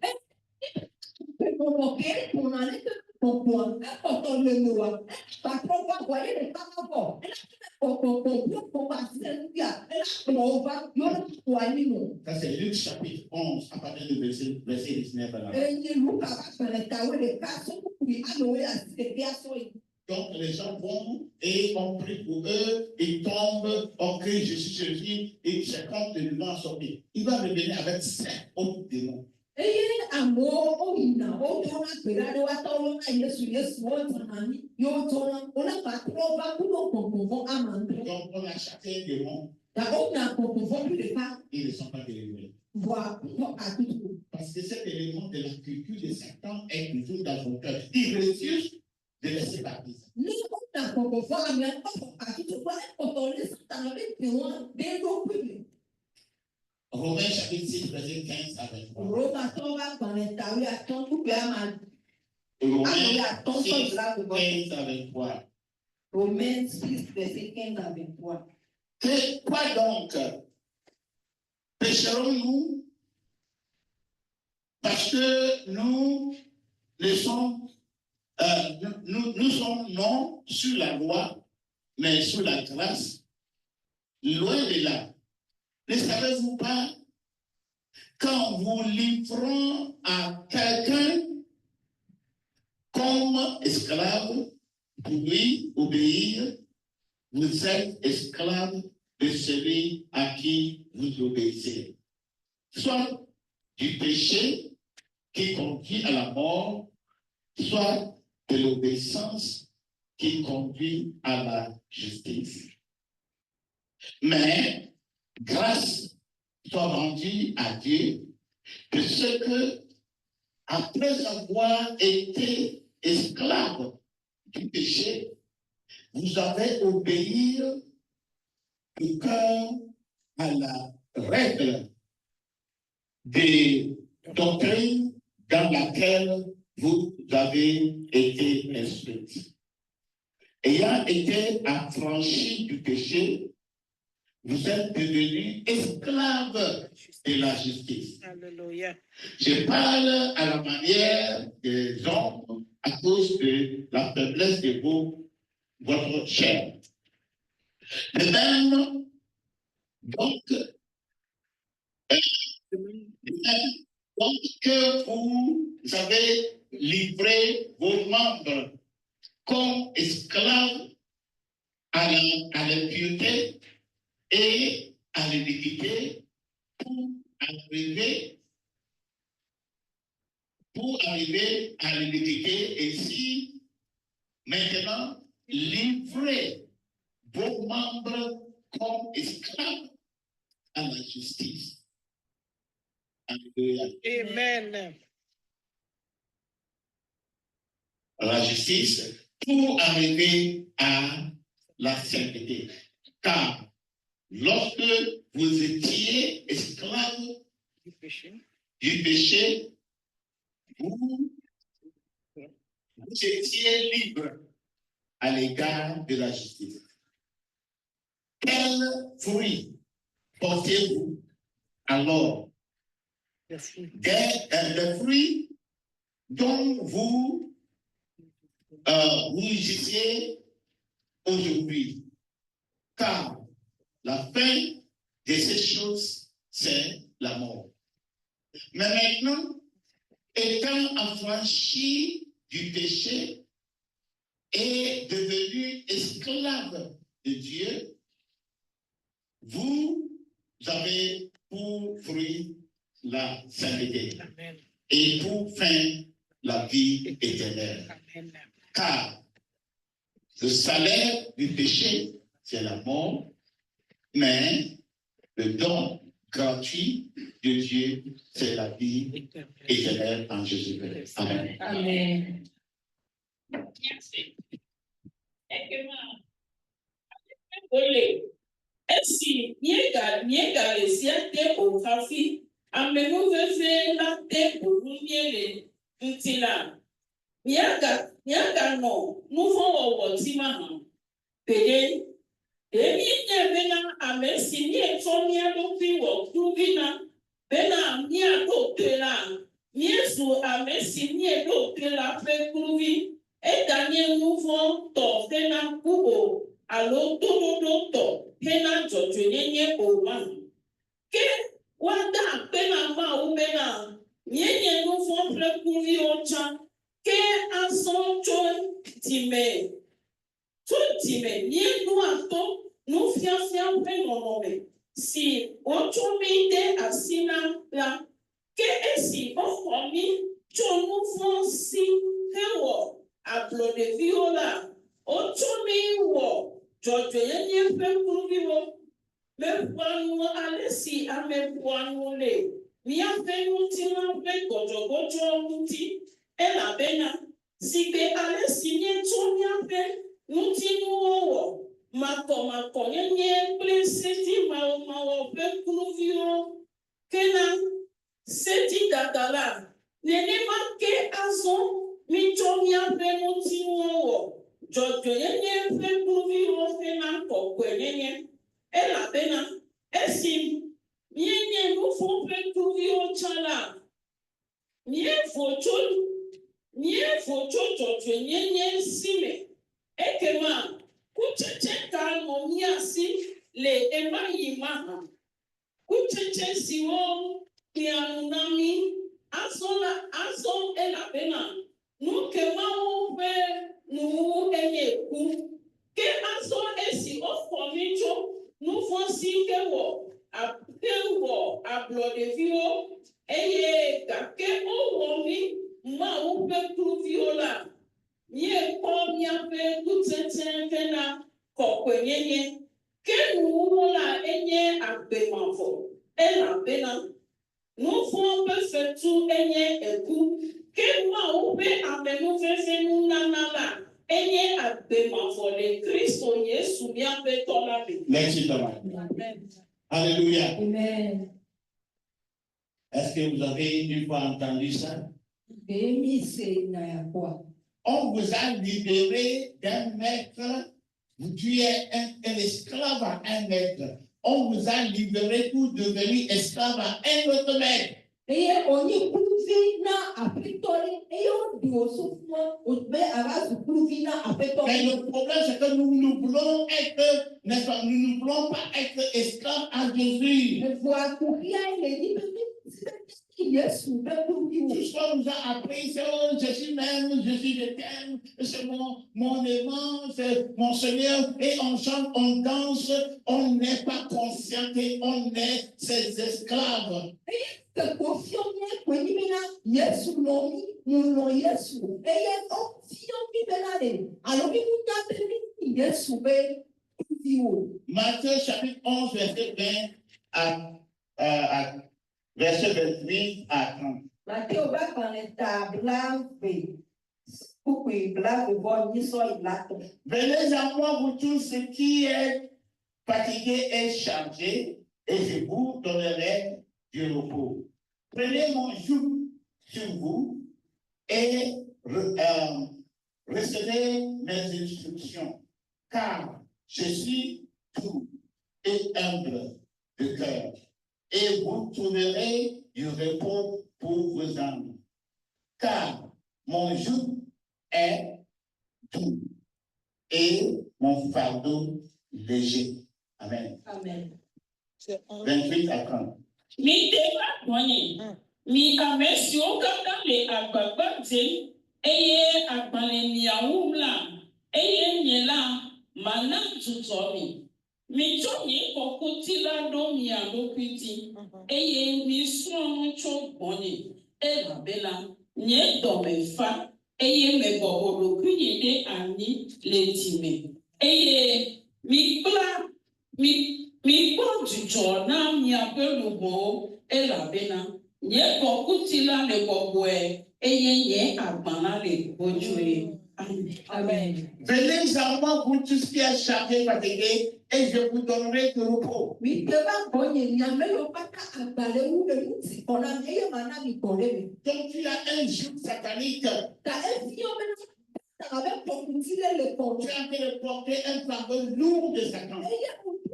Ça, c'est Luc chapitre 11, à partir du verset 19 à la fin. Donc, les gens vont et on prie pour eux, ils tombent, on crie Jésus, et c'est comme le démon a sorti. Il va revenir avec 5 autres démons. Donc, on a chacun un démon. Ils ne sont pas délivrés. Parce que cet élément de la culture de Satan est toujours dans son cœur. Il refuse de laisser partir. Romains chapitre 6, verset 15 à 23. Romains 6, 15 à 23. Romains 6, verset 15 à 23. Quoi donc? Pécherons-nous parce que nous sommes non sur la loi, mais sur la grâce. Loin de là. Ne savez-vous pas, quand vous livrons à quelqu'un comme esclave pour lui obéir, vous êtes esclave de celui à qui vous obéissez. Soit du péché qui conduit à la mort, soit de l'obéissance qui conduit à la justice. Mais grâce soit rendue à Dieu de ce que, après avoir été esclave du péché, vous avez obéi de cœur à la règle des doctrines dans laquelle vous avez été instruits. Ayant été affranchis du péché, vous êtes devenus esclaves de la justice. Hallelujah. Je parle à la manière des hommes à cause de la faiblesse de votre chair. De même, donc, que vous avez livré vos membres comme esclaves à l'impureté et à l'iniquité pour arriver à l'iniquité et si maintenant livrez vos membres comme esclaves à la justice. Alléluia. Amen. À la justice pour arriver à la sainteté. Car lorsque vous étiez esclaves Du péché. vous étiez libres à l'égard de la justice. Quel fruit portez-vous alors? Le fruit. Le fruit dont vous jouissez aujourd'hui. Car la fin de ces choses, c'est la mort. Mais maintenant, étant affranchis du péché et devenus esclaves de Dieu, vous avez pour fruit la sainteté. Amen. Et pour fin, la vie éternelle. Amen. Car le salaire du péché, c'est la mort, mais le don gratuit de Dieu, c'est la vie éternelle en Jésus-Christ. Amen. Amen. Merci. Olé. Esi, miega le siete o kafi, amenuveve la te o lumiele ntila. Miaga no, nuvo o timaha. Pede, emi bena amesi ni etonia do piwo kruvina, bena mia do pela, miesu amesi ni do pela fe kruvi, danye nuvo to fena kubo. Alo todo to pena jojo yenye oma ke wada pena ma umena yenye no fo prekuri ocha ke aso cho time nye no ato no fia pena no me si ocho mi de asina la ke esi ofo mi cho no fo si hewo ablo de viola ocho mi wo Jojo yenye pekuru viwo mekwanu alesi amekwanu le mia fenu tina pe gojo muti ela bena sibe alesi nye tonya pe muti nuwo mako yenye pleseti ma pekuru viwo kena seti dadala nene make aso mi tonya pe muti nuwo Jojo yenye fe kuvi o fe na kokwe yenye ela bena esi yenye nufu fe kuvi o chala nye focho jojo yenye sime ekema kucheche ka no miasi le ema yima kucheche siwo kianunami aso ela bena nuke ma fe nu enyeku ke aso esi ofomito nu fonsi kewo ablodevio eye gake owomi ma upe kruviola ye komia pe kutete na kokwenyenye ke nuwola enye agbemafo ela bena nu fon perfectu enye eku ke ma upe amenu fefe nu nanala enye agbemavole Kristo Yesu miabe tolabe. Merci Thomas. Amen. Alléluia. Amen. Est-ce que vous avez une fois entendu ça? Emi se na ya kwa. On vous a libéré d'un maître. Tu es un esclave à un maître. On vous a libéré pour devenir esclave à un autre maître. Eye onye kuruvi na apetore. Eye odi osofo obe ara kuruvi na apetore. Mais le problème, c'est que nous voulons être, n'est-ce pas, nous ne voulons pas être esclaves à Jésus. Evoa kuria ele ni bebe Yesu bebe Tout wi. ce qu'on nous a appris, c'est oh, je suis même, je suis je t'aime, c'est mon aimant, c'est mon Seigneur. Et on chante, on danse, on n'est pas conscient qu'on est ses esclaves. Te confirme kwenye mina Yesu nomi muno Yesu. Eye confirme bela le. Alors bi muta beli Yesu be kufiwo. Matthieu chapitre 11, verset 20 à verset 28 à 30. Mateo ba kaneta blanve. Kukui blanve bo niso ilato. Venez à moi, vous tous ceux qui êtes fatigués et chargés, et je vous donnerai du repos. Prenez mon joug sur vous et recevez mes instructions, car je suis doux et humble de cœur, et vous trouverez du repos pour vos âmes. Car mon joug est doux et mon fardeau léger. Amen. Amen. C'est un. 28 à 30. Mi teba kwanye. Mi amesio kaka le agbagba ze. Eye agbane miawumla. Eye nyela mana tutomi. Mi tonye kokutila do mialo kwiti. Eye mi suon cho boni. Ela bela. Nye dome fa. Eye me bobolo kunye de ani letime. Eye mi kla mi kpɔdzudzɔ na miaƒe luʋɔwo elabena nye kɔkuti la le bɔbɔe eye nye agba la le gbɔdzɔe. Amen. Venez à moi, vous tous qui êtes chargés, fatigués, et je vous donnerai du repos. Mi te ba bonye nyame yo paka agbale wu le nuti kona eye mana mi kore mi. Donc tu as un joug satanique, Ta efi yo mena ta abe pokuti le kono. tu es en train de porter un fardeau lourd de Satan. Eye untu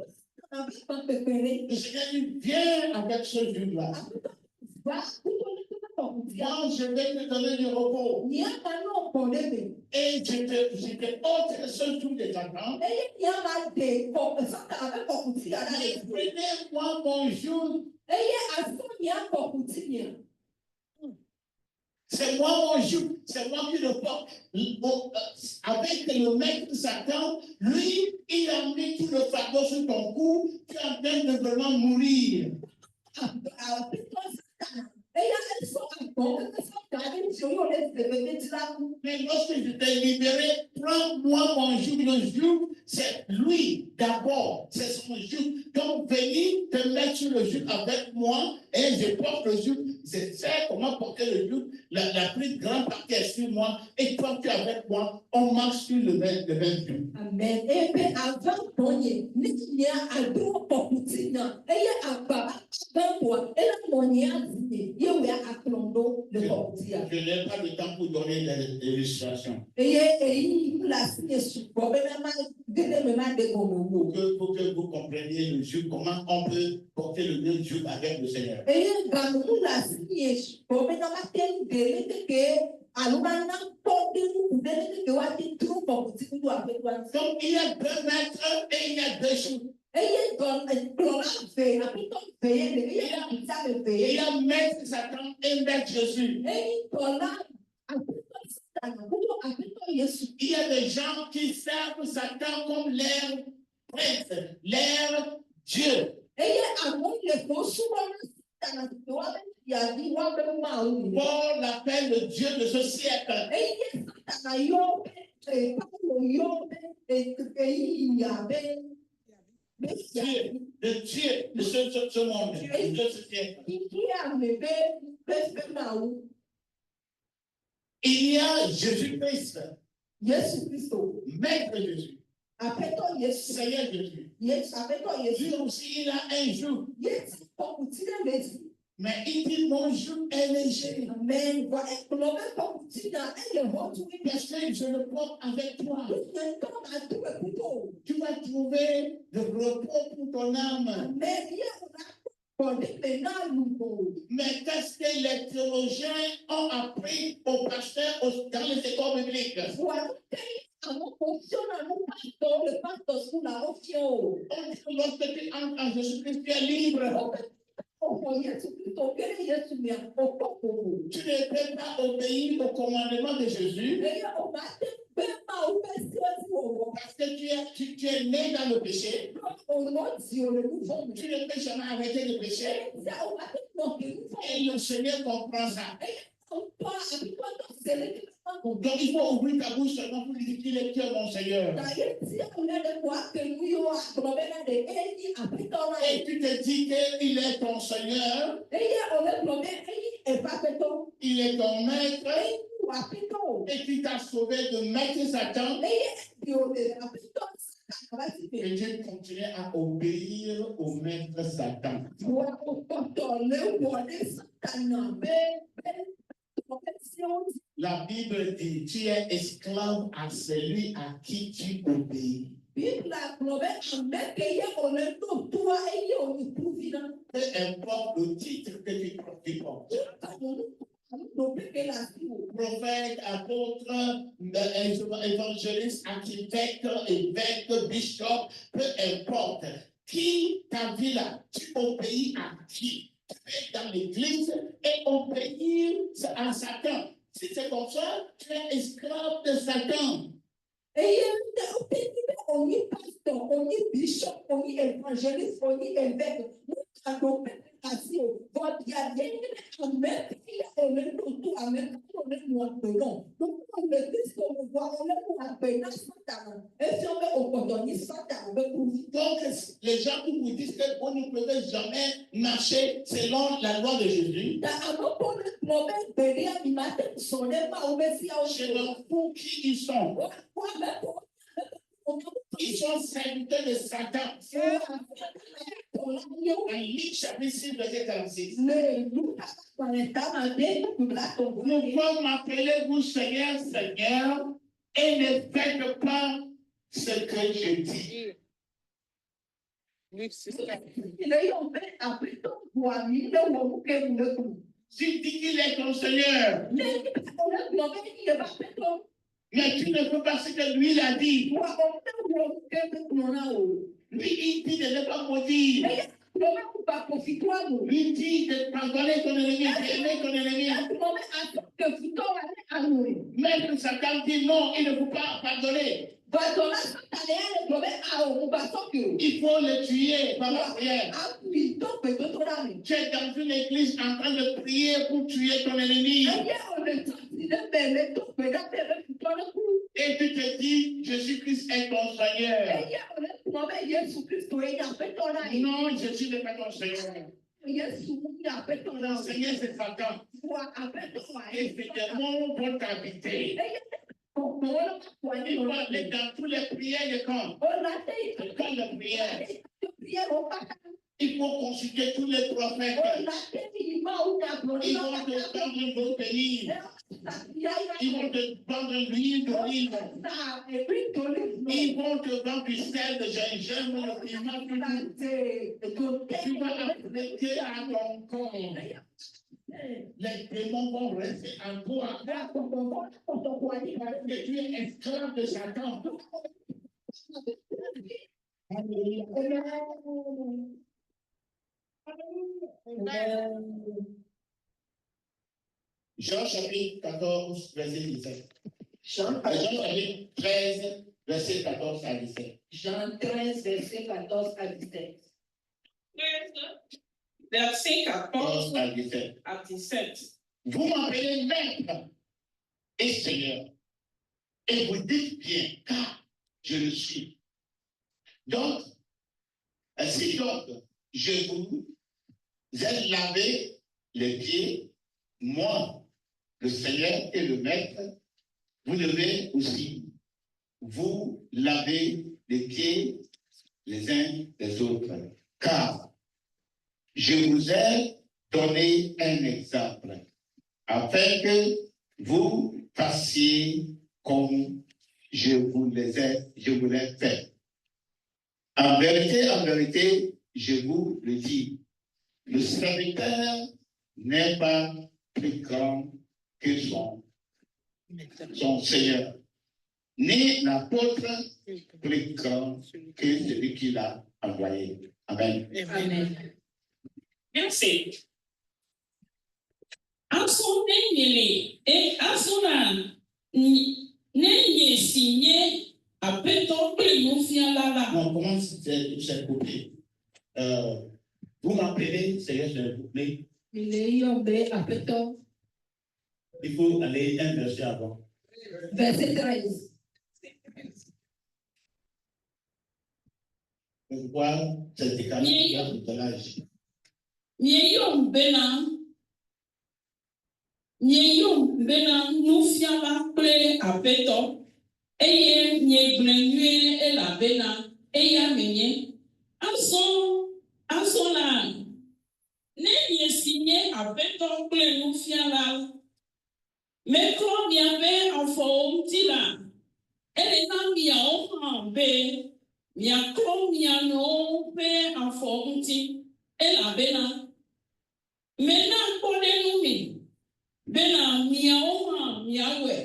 ta abe pa pepere. Le Seigneur dit, viens avec ce joug-là. Va kuto le kuto pokuti. Moi, je vais te donner du repos. Nya mano kore mi. Et je te ôte ce joug de Satan. Eye nya ma de ko sa ta abe pokuti ya na Et le. prenez-moi mon joug. Eye aso nya pokuti nya. C'est moi mon joug, c'est moi qui le porte. Avec le maître Satan, lui, il a mis tout le fardeau sur ton cou, tu es en train de vraiment mourir. Mais lorsque je t'ai libéré, prends-moi mon joug. Le joug, c'est lui d'abord, c'est son joug. Donc, venez te mettre sur le joug avec moi et je porte le joug. Je sais comment porter le joug. La plus grande partie est sur moi et toi, tu es avec moi. On marche sur le même joug. Amen. Ebe avant bonye, nikinya ado pokutina. Eye agba agba ela monye azine. Yewe aklondo le pokutia. Je n'ai pas le temps pour donner des illustrations. Eye eyi la sine suko bena ma gede me ma de gomo. Pour que vous compreniez le joug, comment on peut porter le même joug avec le Seigneur. Eye gamu la sine suko bena ma ten gele ke alumana podu bena ke wati tru pokuti du avec toi. Donc, il y a deux maîtres et il y a deux jougs. Eye don glora fe apito fe eye apita Il fe. y a maître Satan et maître Jésus. Eye kola apito Satan apito Yesu. Il y a des gens qui servent Satan comme leur prince, leur Dieu. Eye amon le ko sumo Satan to wa ya di wa be ma o. Paul l'appelle le Dieu de ce siècle. Eye Satan yo Paulo yo ya be. Dieu, le Dieu de ce monde, de ce siècle. Il y a Jésus-Christ. Yesu Kristo. Maître Jésus, Apɛtɔ Yesu. Seigneur Jésus. Yesu apɛtɔ Yesu. Lui aussi, il a un jour, Yesu kɔkuti na Yesu. mais il dit mon jour est léger. Amen. Wa ekplɔ bɛ kɔkuti na eye hɔtu mi. Parce que je le porte avec toi. Ŋutɔ atu ekuto. Tu vas trouver le repos pour ton âme. Amen. Yɛ wòle kɔde pe na lugo. Mais qu'est-ce que les théologiens ont appris aux pasteurs dans les écoles bibliques? Wa àwọn fonctionne àwọn pasteur le pasteur sous la option. On dit que lorsque tu entres en Jésus-Christ, tu es libre. Ọ̀pọ̀ Yesu Kristo kéré Yesu mi àkọ́kọ́ kòkò. Tu ne peux pas obéir au commandement de Jésus Ẹyẹ ọba tẹ bẹ́ẹ̀ máa ń bẹ́ sí ẹsẹ̀ ọ̀wọ́. parce que tu es né dans le péché. Ọ̀nà tí o lè mú fún mi. Tu ne peux jamais arrêter le péché. Ṣé ọba tẹ mọ̀ kí n fún Et le Seigneur comprend ça. ọ̀pọ̀ àbíkọ́ tó ṣẹlẹ̀ kí wọ́n kò. Donc il faut ouvrir ta bouche seulement pour lui dire qu'il est Dieu, mon Seigneur. Tàyé tí àwọn ẹlẹ́dẹ̀kọ̀ akẹ́kọ̀ọ́ yóò àgbọ̀bẹ́lẹ̀ dẹ̀ ẹ̀yìn àbítọ́ra Et tu te dis qu'il est ton Seigneur, ẹ̀yẹ ọ̀lẹ́gbọ̀bẹ́ ẹ̀yìn ẹ̀fàpẹ́tọ́ il est ton maître, ẹ̀yìn àpítọ́ et qui t'a sauvé de maître Satan. ẹ̀yẹ ìdíòlè àpítọ́ àbátìpé. Et Dieu continue à obéir au maître Satan. Wọ́n ọ̀tọ̀ lẹ́wọ̀lẹ́ sàtànà bẹ́ẹ̀ profession. La Bible dit, tu es esclave à celui à qui tu obéis. Bible àgbọ̀bẹ́ àmẹ́kẹ̀yẹ ọ̀lẹ́tọ̀ tó wá ẹ̀yẹ òyìnbó náà. Peu importe le titre que tu portes. Prophète, apôtre, évangéliste, architecte, évêque, bishop, peu importe. Qui ta vie là, tu obéis à qui? Tu es dans l'église et obéir à Satan. Si c'est comme ça, tu es esclave de Satan. Ẹ̀yẹ òní pastor, òní bishop, òní evangelist, òní évêque, mo kàdó àti òbọ̀dì àyẹ̀yẹ àmẹ́kẹ̀yẹ ọ̀lẹ́tọ̀ tó àmẹ́kẹ̀yẹ ọ̀lẹ́nu àgbẹ̀ náà. Gbogbo ọ̀lẹ́ kristo wà ọ̀lẹ́nu àgbẹ̀ náà sátana. Ẹ̀sìn ọ̀bẹ òkòtò ní sátana bẹ́ẹ̀ kú. Donc, les gens qui vous disent que vous ne pouvez jamais marcher selon la loi de Jésus, je leur fous qui ils sont. Ils sont serviteurs de Satan. En Luc chapitre 6, verset 46. Nous pouvons m'appeler vous Seigneur, Seigneur, et ne faites pas ce que je dis. Luc 6. Tu dis qu'il est ton Seigneur, mais tu ne peux pas ce que lui l'a dit. Lui, il dit de ne pas maudire. Lui dit de pardonner ton ennemi, d'aimer ton ennemi. Même Satan dit non, il ne faut pas pardonner. Il faut le tuer par la prière. Tu es dans une église en train de prier pour tuer ton ennemi. Et tu te dis, Jésus-Christ est ton Seigneur. Non, Jésus n'est pas ton Seigneur. Ton Seigneur, c'est Satan. Et c'est des mots pour t'habiter. Il faut aller dans toutes les prières de camp. Le camp de prière. Il faut consulter tous les prophètes. Ils vont te prendre un beau pays. Ils vont te prendre l'huile d'olive. Ils vont te vendre du sel de gingembre, le piment, tout. Tu vas apprêter à ton corps. Les démons vont rester en toi. Que tu es esclave de Satan. Jean chapitre 14, verset 17. Jean chapitre 13, verset 14 à 17. Jean 13, verset 14 à 17. Verset 14 à 17. à 17. Vous m'appelez maître et Seigneur. Et vous dites bien, car je le suis. Donc, c'est donc, je vous ai lavé les pieds, moi, le Seigneur et le Maître, vous devez aussi vous lavez les pieds les uns des autres, car je vous ai donné un exemple, afin que vous fassiez comme je vous l'ai fait. En vérité, je vous le dis, le serviteur n'est pas plus grand que son Seigneur, ni l'apôtre plus grand que celui qui l'a envoyé. Amen. Amen. Merci. Asonenye et asona nenye signé à péton la. On commence cette coupée. Vous m'appelez, Seigneur, s'il vous plaît. Il faut aller un verset avant. Verset 13. Pourquoi cette décalage de l'âge? Nyeyom bena nufiala kple apeto eye nyeglenue elabena eya menye asola ne nye apeto kple nufiala mekro miabe afɔ ŋutila elena miawo hã be miakro mianuwo ƒe afɔ ŋuti elabena mena kpɔɖenu mi bena miawo hã miawɔe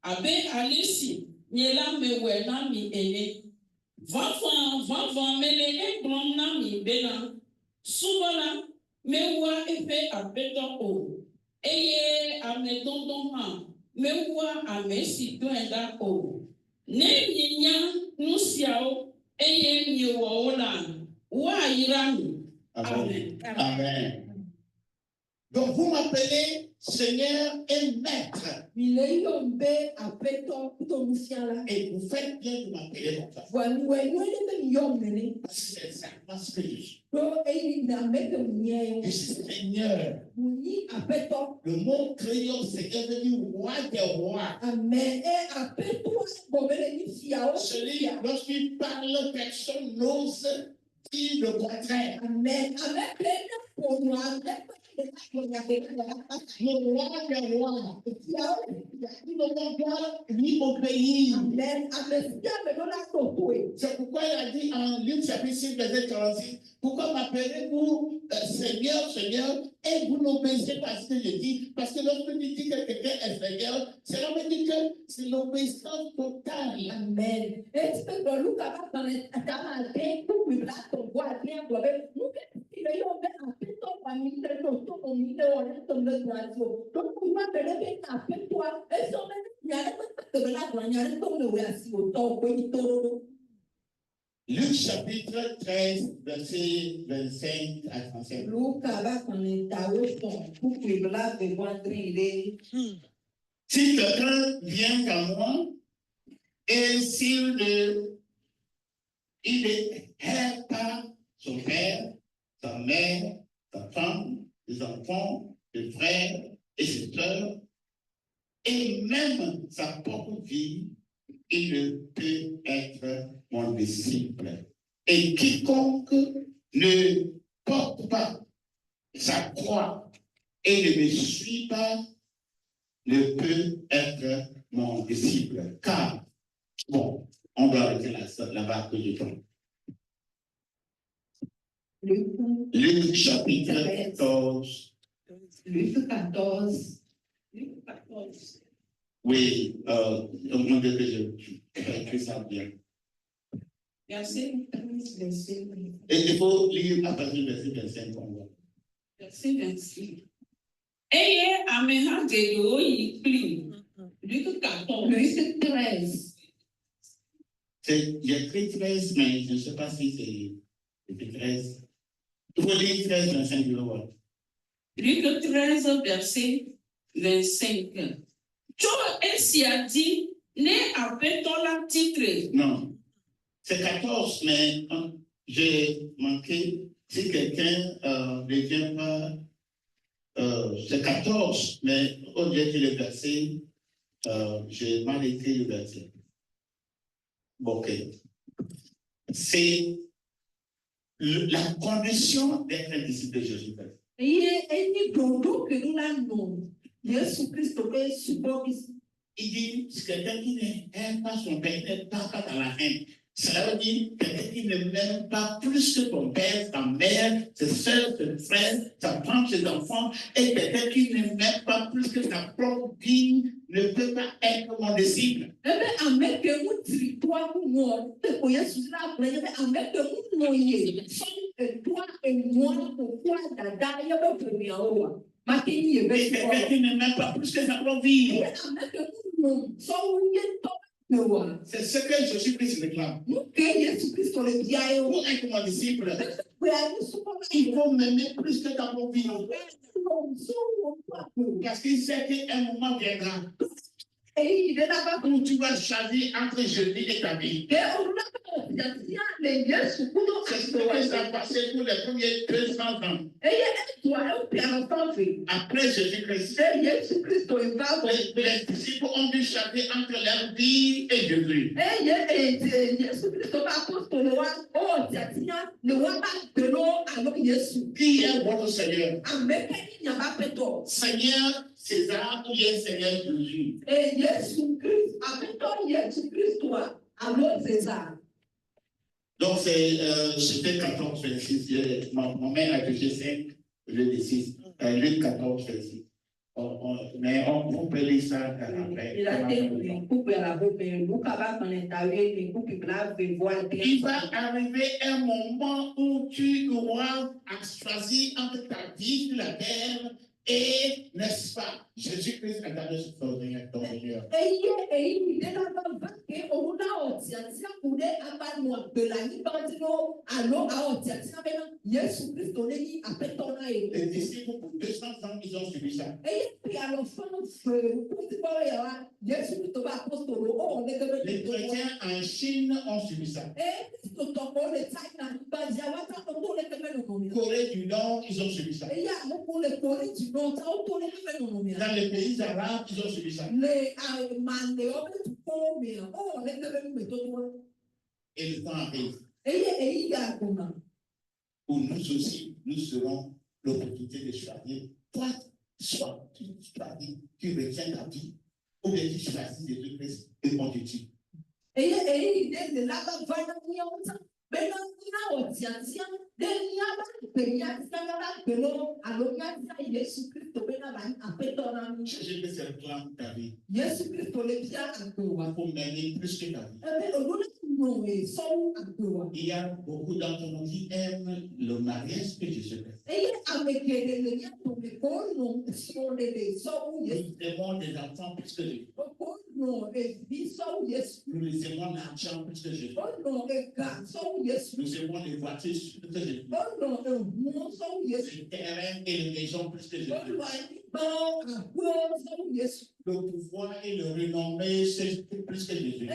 abe ale si nye la mewɔe na mi ene. Vavã mele egblɔm na mi bena subɔla mewɔa eƒe aƒetɔ o eye amedodo hã mewɔa ame si dɔe ɖa o. Ne mienya nu siawo eye miewɔwo la, woayra mi. Amen. Amen. Donc vous m'appelez Seigneur et Maître. Et vous faites bien de m'appeler comme ça. Parce que c'est exactement ce que je suis. Je suis Seigneur. Le mot créole, c'est devenu roi des rois. Celui, lorsqu'il parle, personne n'ose dire le contraire. Le roi des rois. Tout le monde doit lui obéir. C'est pourquoi il a dit en Luc chapitre 6, verset 46, pourquoi m'appelez-vous Seigneur, Seigneur, et vous n'obéissez pas à ce que je dis? Parce que lorsque tu dis que quelqu'un est Seigneur, cela veut dire que c'est l'obéissance totale. Amen. Luc chapitre 13, verset 25 à 35. Si quelqu'un vient à moi et s'il ne hait pas son père, sa mère, sa femme, ses enfants, ses frères et ses sœurs, et même sa propre vie, il ne peut être mon disciple. Et quiconque ne porte pas sa croix et ne me suit pas ne peut être mon disciple. Car, bon, on doit arrêter là-bas que je tombe. Luc chapitre 14. Luc 14. Oui, au moins que je écris ça bien. Verset. Et il faut lire à partir du verset 25. Verset 26. Eye ameha geɖewo yi kpli. Luc 14. Luc 13. J'ai écrit 13, mais je ne sais pas si c'est 13. Il faut lire 13, 25, je vais voir. Luc 13, verset 25. Tso esia di ne aƒetɔ la titre. Non, c'est 14, mais j'ai manqué. Si quelqu'un ne vient pas, c'est 14, mais au lieu de le verset, j'ai mal écrit le verset. Ok. C'est la condition d'être un disciple de Jésus-Christ. Il dit, c'est quelqu'un qui n'aime pas son père, n'est pas dans la haine. Cela veut dire quelqu'un qui ne m'aime pas plus que ton père, ta mère, tes soeurs, tes frères, ta femme, tes enfants, et quelqu'un qui ne m'aime pas plus que ta propre vie ne peut pas être mon disciple. Et quelqu'un qui ne m'aime pas plus que sa propre vie. C'est ce que Jésus-Christ réclame. Pour être mon disciple, il faut m'aimer plus que ta propre vie. Parce qu'il sait qu'un moment viendra où tu vas choisir entre Jésus et ta vie. C'est ce que ça a passé pour les premiers 200 ans. Après Jésus-Christ, les disciples ont dû choisir entre leur vie et Jésus. Qui est votre Seigneur? Seigneur César ou bien Seigneur Jésus? Donc c'était 14, 26. Mon mère a touché 5, je dis 6. Luc 14, 26. Mais on peut lire ça après. Il va arriver un moment où tu auras à choisir entre ta vie sur la terre et, n'est-ce pas, Jésus-Christ a donné son Seigneur. Les disciples pour 200 ans, ils ont suivi ça. Les chrétiens en Chine ont suivi ça. Corée du Nord, ils ont suivi ça. Dans les pays arabes, ils ont suivi ça. Et le temps arrive où nous aussi, nous serons l'opportunité de choisir. Toi, soit tu choisis, tu retiens ta vie, ou bien tu choisis Jésus-Christ et on te tue. Jésus-Christ réclame ta vie. Pour mener plus que ta vie. Il y a beaucoup d'entre nous qui aiment le mariage que Jésus-Christ. Nous aimons des enfants plus que Jésus. Nous les aimons l'argent plus que Jésus. Nous aimons les voitures plus que Jésus. Les terrains et les maisons plus que Jésus. Le pouvoir et le renommée, c'est plus que Jésus.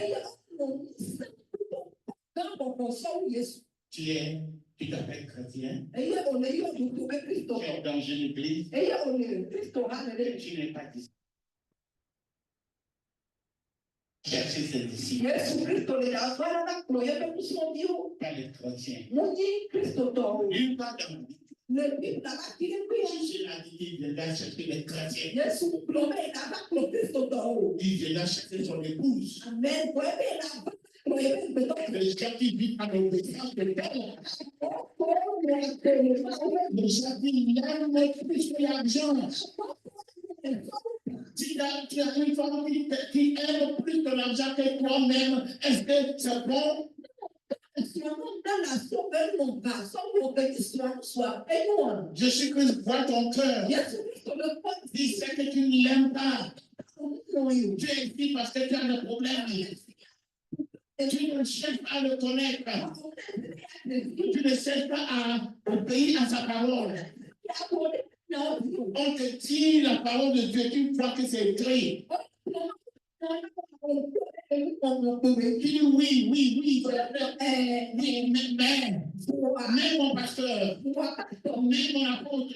Tu t'appelles chrétien. Tu es dans une église. Et tu n'es pas disciple. Chercher ses disciples. Pas les chrétiens. Nulle part dans la Bible. Jésus a dit qu'il viendra chercher les chrétiens. Il viendra chercher son épouse. Les gens qui vivent en obéissance de Père. Les gens qui aiment plus que l'argent. Si tu as une femme qui aime plus de l'argent que toi-même, est-ce que c'est bon? Jésus-Christ voit ton cœur. Il sait que tu ne l'aimes pas. Tu es ici parce que tu as un problème. Tu ne cherches pas à le connaître. Tu ne cherches pas à obéir à sa parole. On te dit la parole de Dieu, tu crois que c'est écrit. Tu dis oui, même mon pasteur, même mon apôtre,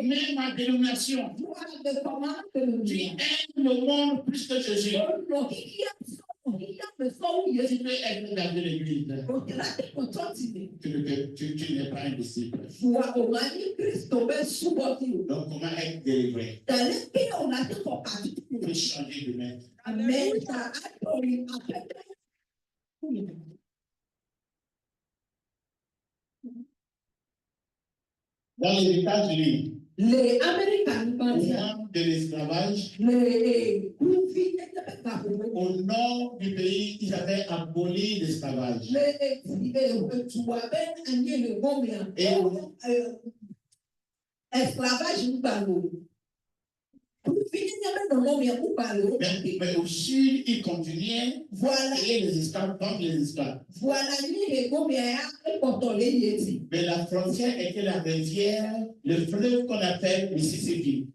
même ma dénomination. Tu aimes le monde plus que Jésus. Si tu es dans l'église, tu n'es pas un disciple. Donc, comment être délivré? Tu peux changer de maître. Dans les États-Unis, les Américains, au moment de l'esclavage, au nord du pays, ils avaient aboli l'esclavage. Mais au sud, ils continuaient à payer les esclaves contre les esclaves. Mais la frontière était la rivière, le fleuve qu'on appelle Mississippi.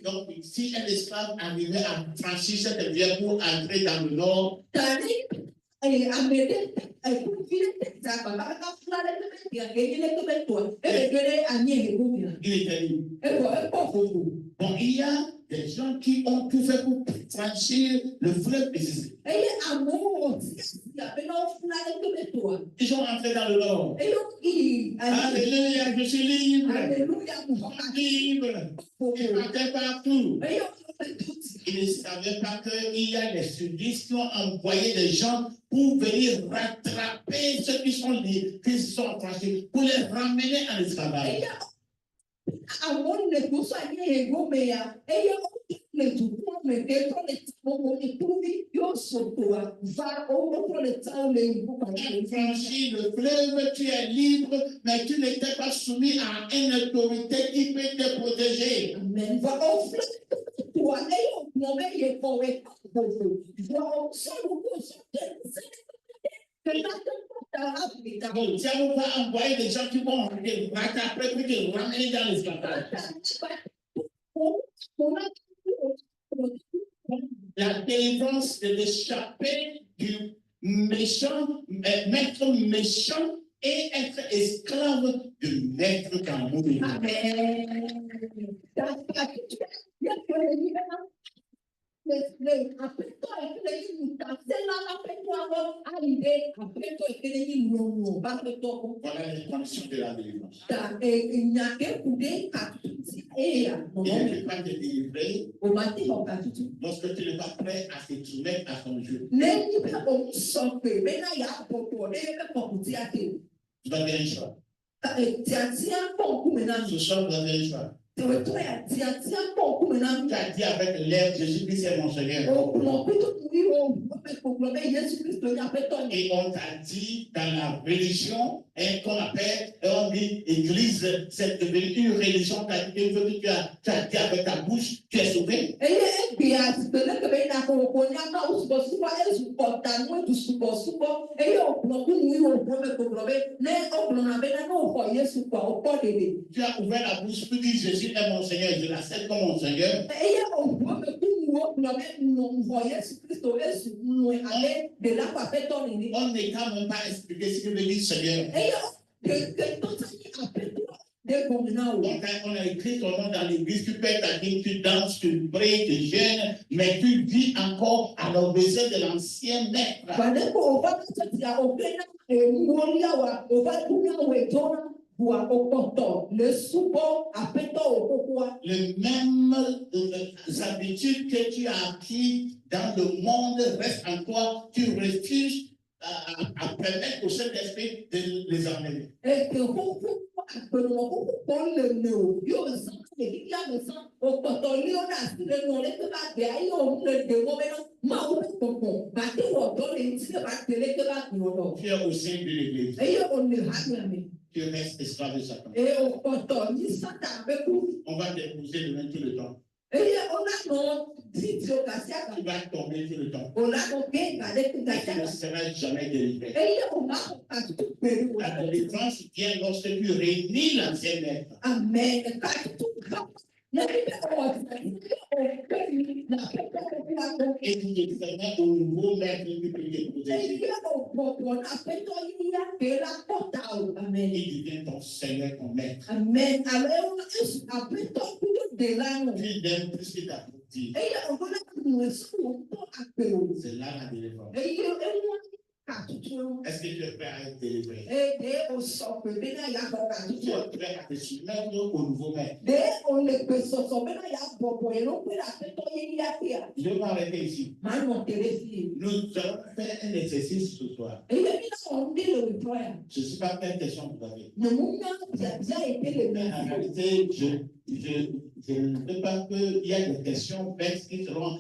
Donc, si un esclave arrivait à franchir cette rivière pour entrer dans le nord, il était libre. Bon, il y a des gens qui ont tout fait pour franchir le fleuve Mississippi. Ils sont entrés dans le nord. Alléluia, je suis libre. Libre. Ils partaient partout. Ils ne savaient pas qu'il y a des sudistes qui ont envoyé des gens pour venir rattraper ceux qui sont libres, qui sont franchis, pour les ramener en esclavage. Franchis le fleuve, tu es libre, mais tu n'étais pas soumis à une autorité qui peut te protéger. Donc, Dieu va envoyer des gens qui vont rattraper puis te ramener dans l'esclavage. La délivrance de d'échapper du méchant, maître méchant et être esclave du maître d'amour. Amen. Voilà les conditions de la délivrance. Il ne peut pas te délivrer lorsque tu n'es pas prêt à te soumettre à son jeu. Tu vas faire un choix. Ce soir, vous avez un choix. Tu as dit avec l'air, Jésus-Christ est mon Seigneur. Et on t'a dit dans la religion, qu'on appelle, on dit Église, c'est devenu une religion, tu as dit avec ta bouche, tu es sauvé. Tu as ouvert la bouche pour dire Jésus est mon Seigneur, je l'accepte comme mon Seigneur. On n'est quand même pas expliqué ce que veut dire Seigneur. On a écrit ton nom dans l'église, tu pètes ta dîme, tu danses, tu pries, tu jeûnes, mais tu vis encore à l'obéissance de l'ancien maître. Les mêmes habitudes que tu as acquises dans le monde restent en toi, tu refuses à permettre au Saint-Esprit de les amener. Tu es au sein de l'église. Tu restes esclave de Satan. On va t'épouser demain tout le temps. Tu vas tomber tout le temps. Et tu ne seras jamais délivré. La délivrance vient lorsque tu réunis l'ancien maître. Amen. Et tu te permets au nouveau maître qui peut te protéger. Il devient ton Seigneur, ton maître. Amen. de là, Tu donnes plus que ta petite. et on va nous pour appeler. C'est là la délivrance. Et moi, Est-ce que tu es prêt à être délivré? et au sort, mais il y a pas Tu es prêt à te soumettre au nouveau maître? on le peut sortir, mais il y a beaucoup et non, la fête, il y a. Je vais m'arrêter ici. Maman, téléphone. Nous allons faire un exercice ce soir. Et il y a on dit le frère. Je ne sais pas quelle question vous avez. Le moment qui a déjà été le Mais en même. réalité, je ne veux pas qu'il y ait des questions bêtes qui seront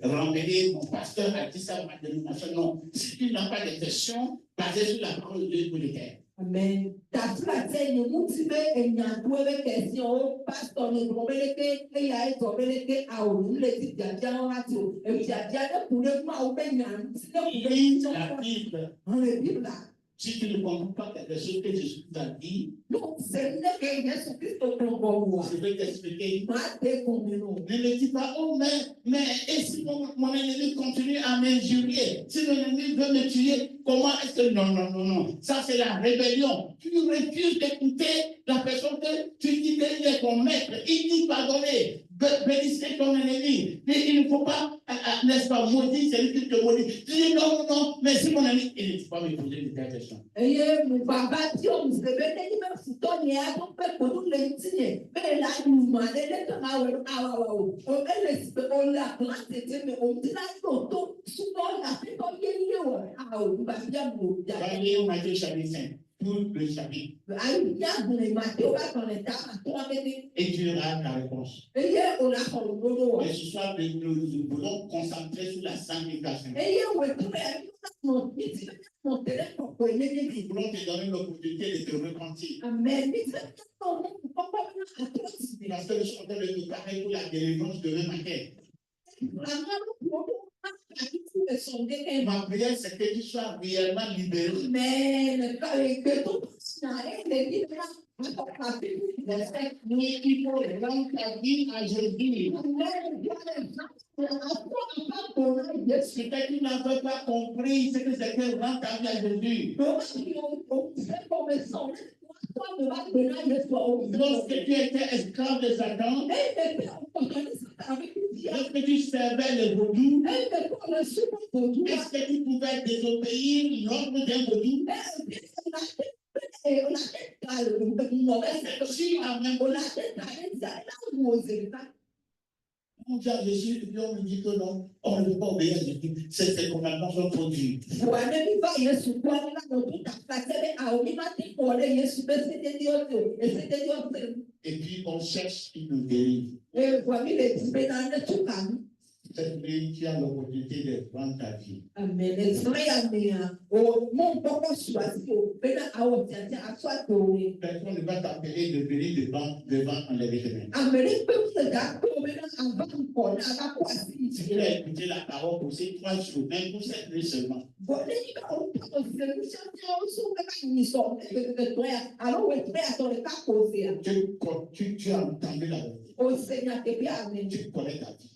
renvoyées. Mon pasteur a dit ça, ma dénomination. Non. Si tu n'as pas de questions basées sur la parole de Dieu pour lesquelles. Amen. Ta frère, ne motive et n'a pas de questions. Pasteur, ne promets que il y a été à où le dit bien bien à tout. Et puis, il y a bien pour le mal au Bénin. Lis la Bible. On le dit là. Si tu ne comprends pas quelque chose que Jésus t'a dit, Donc, c'est le que Jésus-Christ au plan. je vais t'expliquer. Ne Ne me dis pas, oh, mais et si mon ennemi continue à m'injurier, si mon ennemi veut me tuer, comment est-ce que. Non, non, non, non. Ça, c'est la rébellion. Tu refuses d'écouter la personne que tu dis qu'il est ton maître. Il dit pardonner, bénissez ton ennemi. Mais il ne faut pas, n'est-ce pas, maudire celui qui te maudit. Tu dis non, non, non, mais si mon ennemi, il ne faut pas me poser de telles questions. Et mon papa dit, on se réveille, il m'a foutu, il y a un peu pour nous le dire. Mais là, il nous m'a dit, on l'a planté, mais on dit là, souvent, on a fait comme il Va lire Matthieu chapitre 5, tout le chapitre, et tu auras ta réponse. est. Et ce soir, nous voulons concentrer sur la sanctification. Nous voulons te donner l'opportunité de te repentir. Amen. Parce que nous sommes en train de nous préparer pour la délivrance demain matin. Ma prière, c'est que tu sois réellement libéré. Mais il faut rendre ta vie à Jésus. Peut-être que tu n'avais pas compris ce que c'était rendre ta vie à Jésus. Lorsque tu étais esclave de Satan, lorsque tu servais les vaudous, est-ce que tu pouvais désobéir l'ordre d'un vaudou? Si en même on dit à Jésus, et puis on me dit que non, on ne peut pas obéir à Jésus. Ces commandements sont trop durs. Et puis on cherche qui nous délivre. Cette nuit, tu as l'opportunité de prendre ta vie. Personne ne va t'appeler de venir devant enlever les mains. Si tu as écouté la parole pour ces 3 jours, même pour cette nuit seulement, tu as entendu la vérité. Tu connais ta vie.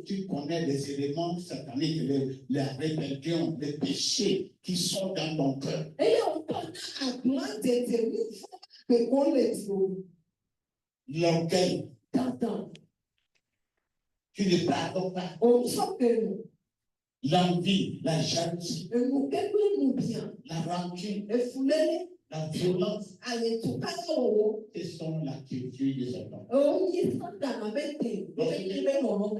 Tu connais les éléments sataniques, la rébellion, les péchés qui sont dans ton cœur. L'orgueil. Tu ne pardonnes pas. L'envie, la jalousie, la rancune, la violence, ce sont la culture de Satan.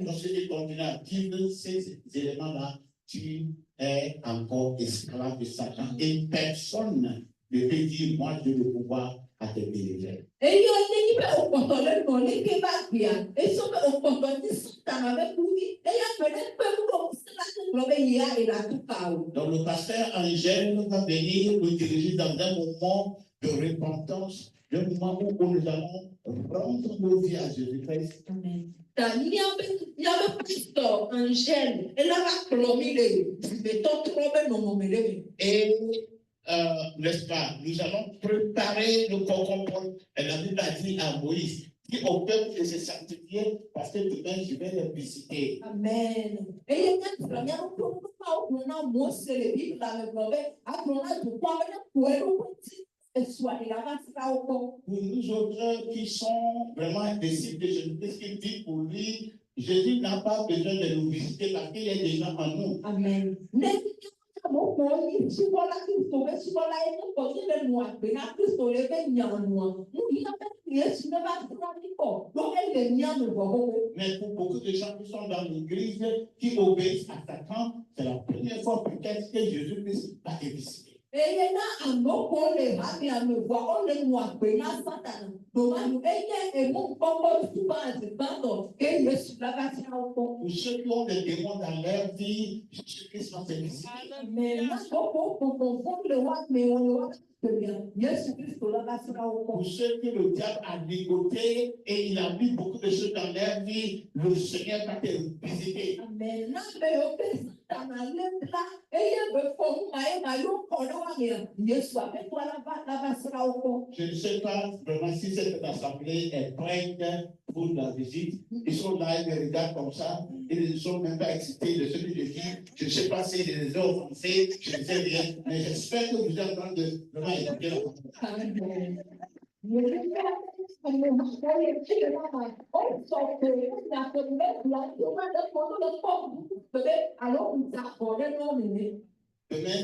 Lorsque tu continues à vivre ces éléments-là, tu es encore esclave de Satan. Et personne ne peut dire, moi, j'ai le pouvoir à te délivrer. Donc le pasteur Angèle va venir nous diriger dans un moment de repentance, un moment où nous allons rendre nos vies à Jésus-Christ. Et n'est-ce pas, nous allons préparer le corps. La Bible a dit à Moïse, dit au peuple de se sanctifier parce que demain je vais les visiter. Amen. Soit il avancera au fond. Pour nous autres qui sont vraiment des disciples de Jésus, qu'est-ce qu'il dit pour lui? Jésus n'a pas besoin de nous visiter parce qu'il est déjà en nous. Amen. Mo ko ni subola Kristo be subola eno ko ni le mo agbe na Kristo le be nyan mo mu yi na be Yesu ne ba tra ni ko do le nyan mo bo. Mais pour beaucoup de gens qui sont dans l'église, qui obéissent à Satan, c'est la première fois peut-être que Jésus-Christ va les visiter. Eye na amoko le ha ni amevo o le mo agbe na Satan do ma nu eye e mo popo tu ba se bando ke Yesu la ba tra o ko. Pour ceux qui ont des démons dans leur vie, Jésus-Christ va les visiter. Mais na popo popo le wa me o le wa Yesu Kristo la ba tra o ko. Pour ceux que le diable a ligoté et il a mis beaucoup de choses dans leur vie, le Seigneur va te visiter. Amen. Na be o pe Satan na le la eye be fo ma yo ko lo wa me Yesu a pe to la ba tra o ko. Je ne sais pas vraiment si cette assemblée est prête pour la visite. Ils sont là, ils me regardent comme ça. Ils ne sont même pas excités de ce que je dis. Je ne sais pas si les ont offensés, je ne sais rien. Mais j'espère que vous êtes en train de vraiment écouter la parole. Amen. Demain,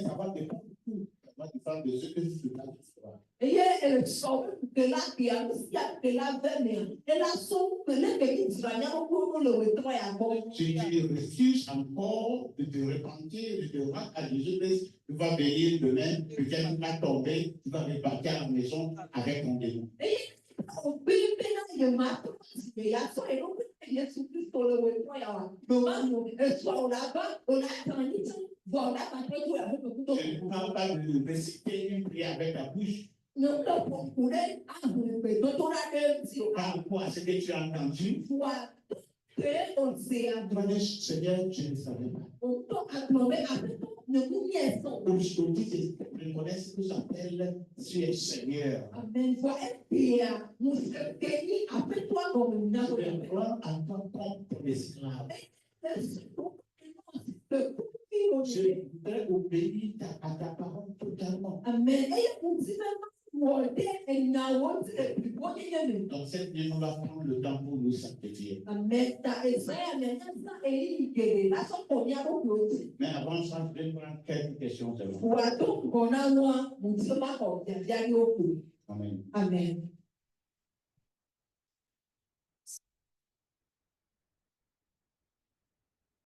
ça va dépendre beaucoup. Ça va dépendre de ce que tu fais. Eye so que la kia sia que la vene et la so que le que tu vas n'a pas le wetro ya bo. Si tu refuses encore de te repentir, de te rendre à Jésus-Christ, tu vas venir demain, peut-être tu vas tomber, tu vas repartir à la maison avec ton démon. O pena ye ma que ya so e no Yesu Kristo le wetro ya. No ma no e so la ba o la tani voilà parce que tu as beaucoup de. Je ne parle pas de réciter une prière avec ta bouche. Non, non, pour couler, ah, vous ne pouvez pas tolérer. Par rapport à ce que tu as entendu, Voilà. On sait à tu vas dire, Seigneur, je ne savais pas. on peut acclamer après tout, ne vous niez pas. Aujourd'hui, je reconnais ce que j'appelle tu es Seigneur. Amen. Voilà, et nous sommes bénis après toi comme une Je vais prendre en toi comme ton esclave. Je voudrais obéir à ta parole totalement. Amen. Et on dit même, et now, Donc, cette nuit, on va prendre le temps pour nous sanctifier. Amen. Ta Isaïe, maintenant, ça est là, ça convient au plus. Mais avant ça, je vais prendre quelques questions seulement. Ou à tout, on a moi, on ne sait pas comment, il y a au plus. Amen. Amen.